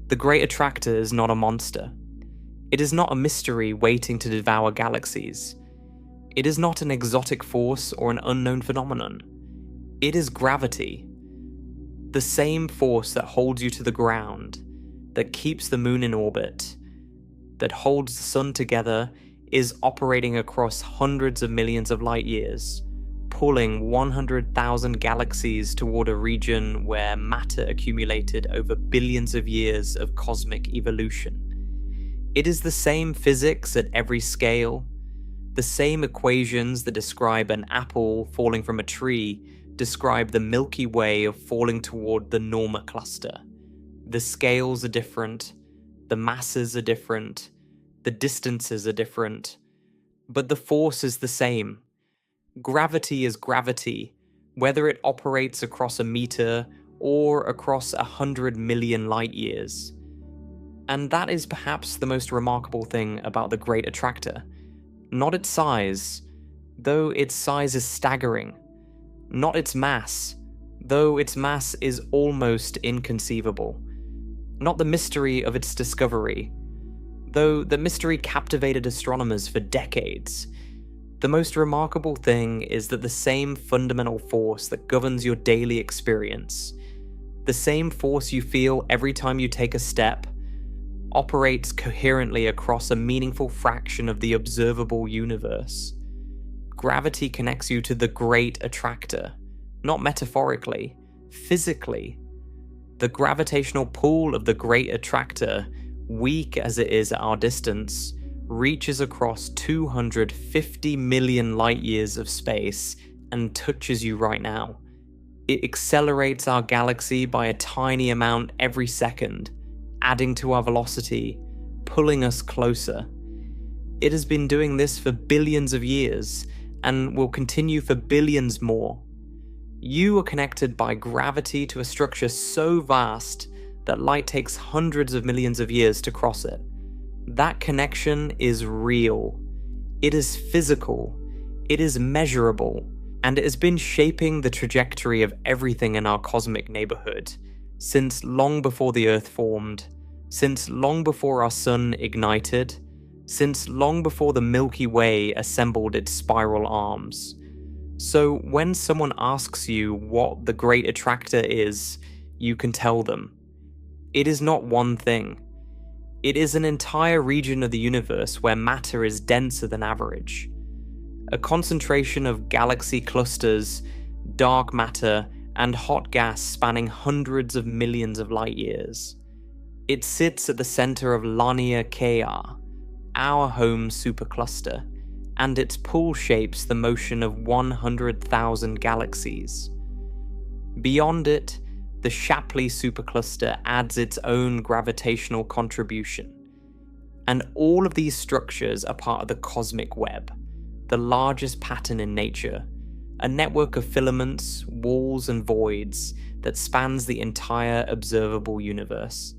The Great Attractor is not a monster. It is not a mystery waiting to devour galaxies. It is not an exotic force or an unknown phenomenon. It is gravity. The same force that holds you to the ground, that keeps the moon in orbit, that holds the sun together, is operating across hundreds of millions of light years, pulling 100,000 galaxies toward a region where matter accumulated over billions of years of cosmic evolution. It is the same physics at every scale. The same equations that describe an apple falling from a tree describe the Milky Way of falling toward the Norma cluster. The scales are different, the masses are different, the distances are different, but the force is the same. Gravity is gravity, whether it operates across a meter or across 100 million light years. And that is perhaps the most remarkable thing about the Great Attractor. Not its size, though its size is staggering. Not its mass, though its mass is almost inconceivable. Not the mystery of its discovery, though the mystery captivated astronomers for decades. The most remarkable thing is that the same fundamental force that governs your daily experience, the same force you feel every time you take a step, operates coherently across a meaningful fraction of the observable universe. Gravity connects you to the Great Attractor, not metaphorically, physically. The gravitational pull of the Great Attractor, weak as it is at our distance, reaches across 250 million light years of space and touches you right now. It accelerates our galaxy by a tiny amount every second, adding to our velocity, pulling us closer. It has been doing this for billions of years, and will continue for billions more. You are connected by gravity to a structure so vast that light takes hundreds of millions of years to cross it. That connection is real. It is physical. It is measurable. And it has been shaping the trajectory of everything in our cosmic neighborhood since long before the Earth formed, since long before our sun ignited, since long before the Milky Way assembled its spiral arms. So when someone asks you what the Great Attractor is, you can tell them. It is not one thing. It is an entire region of the universe where matter is denser than average. A concentration of galaxy clusters, dark matter, and hot gas spanning hundreds of millions of light years. It sits at the center of Laniakea, our home supercluster, and its pull shapes the motion of 100,000 galaxies. Beyond it, the Shapley Supercluster adds its own gravitational contribution. And all of these structures are part of the cosmic web, the largest pattern in nature, a network of filaments, walls, and voids that spans the entire observable universe.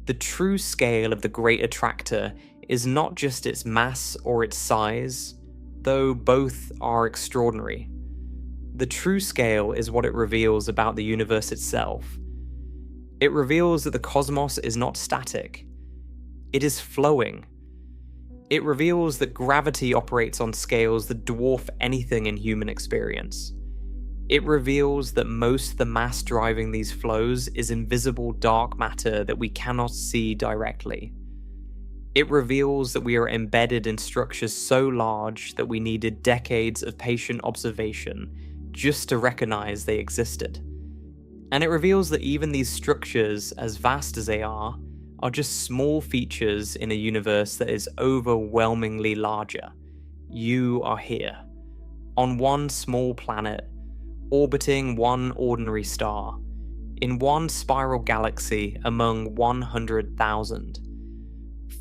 The true scale of the Great Attractor is not just its mass or its size, though both are extraordinary. The true scale is what it reveals about the universe itself. It reveals that the cosmos is not static. It is flowing. It reveals that gravity operates on scales that dwarf anything in human experience. It reveals that most of the mass driving these flows is invisible dark matter that we cannot see directly. It reveals that we are embedded in structures so large that we needed decades of patient observation just to recognize they existed. And it reveals that even these structures, as vast as they are just small features in a universe that is overwhelmingly larger. You are here, on one small planet, orbiting one ordinary star, in one spiral galaxy among 100,000,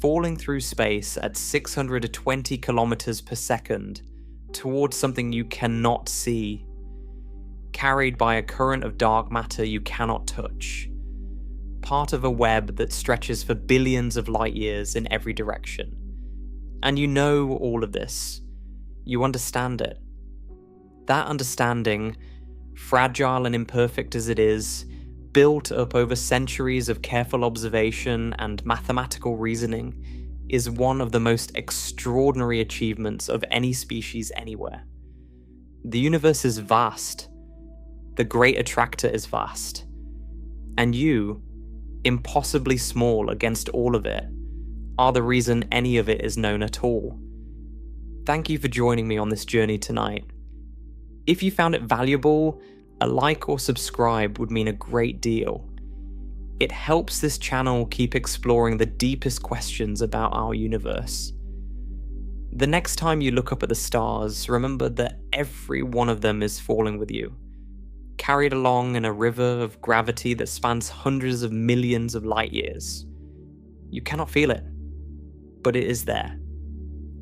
falling through space at 620 kilometers per second towards something you cannot see, carried by a current of dark matter you cannot touch, part of a web that stretches for billions of light years in every direction. And you know all of this. You understand it. That understanding, fragile and imperfect as it is, built up over centuries of careful observation and mathematical reasoning, is one of the most extraordinary achievements of any species anywhere. The universe is vast. The Great Attractor is vast. And you, impossibly small against all of it, are the reason any of it is known at all. Thank you for joining me on this journey tonight. If you found it valuable, a like or subscribe would mean a great deal. It helps this channel keep exploring the deepest questions about our universe. The next time you look up at the stars, remember that every one of them is falling with you, carried along in a river of gravity that spans hundreds of millions of light years. You cannot feel it, but it is there.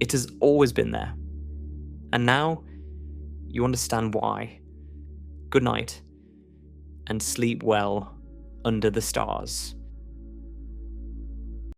It has always been there. And now, you understand why. Good night, and sleep well under the stars.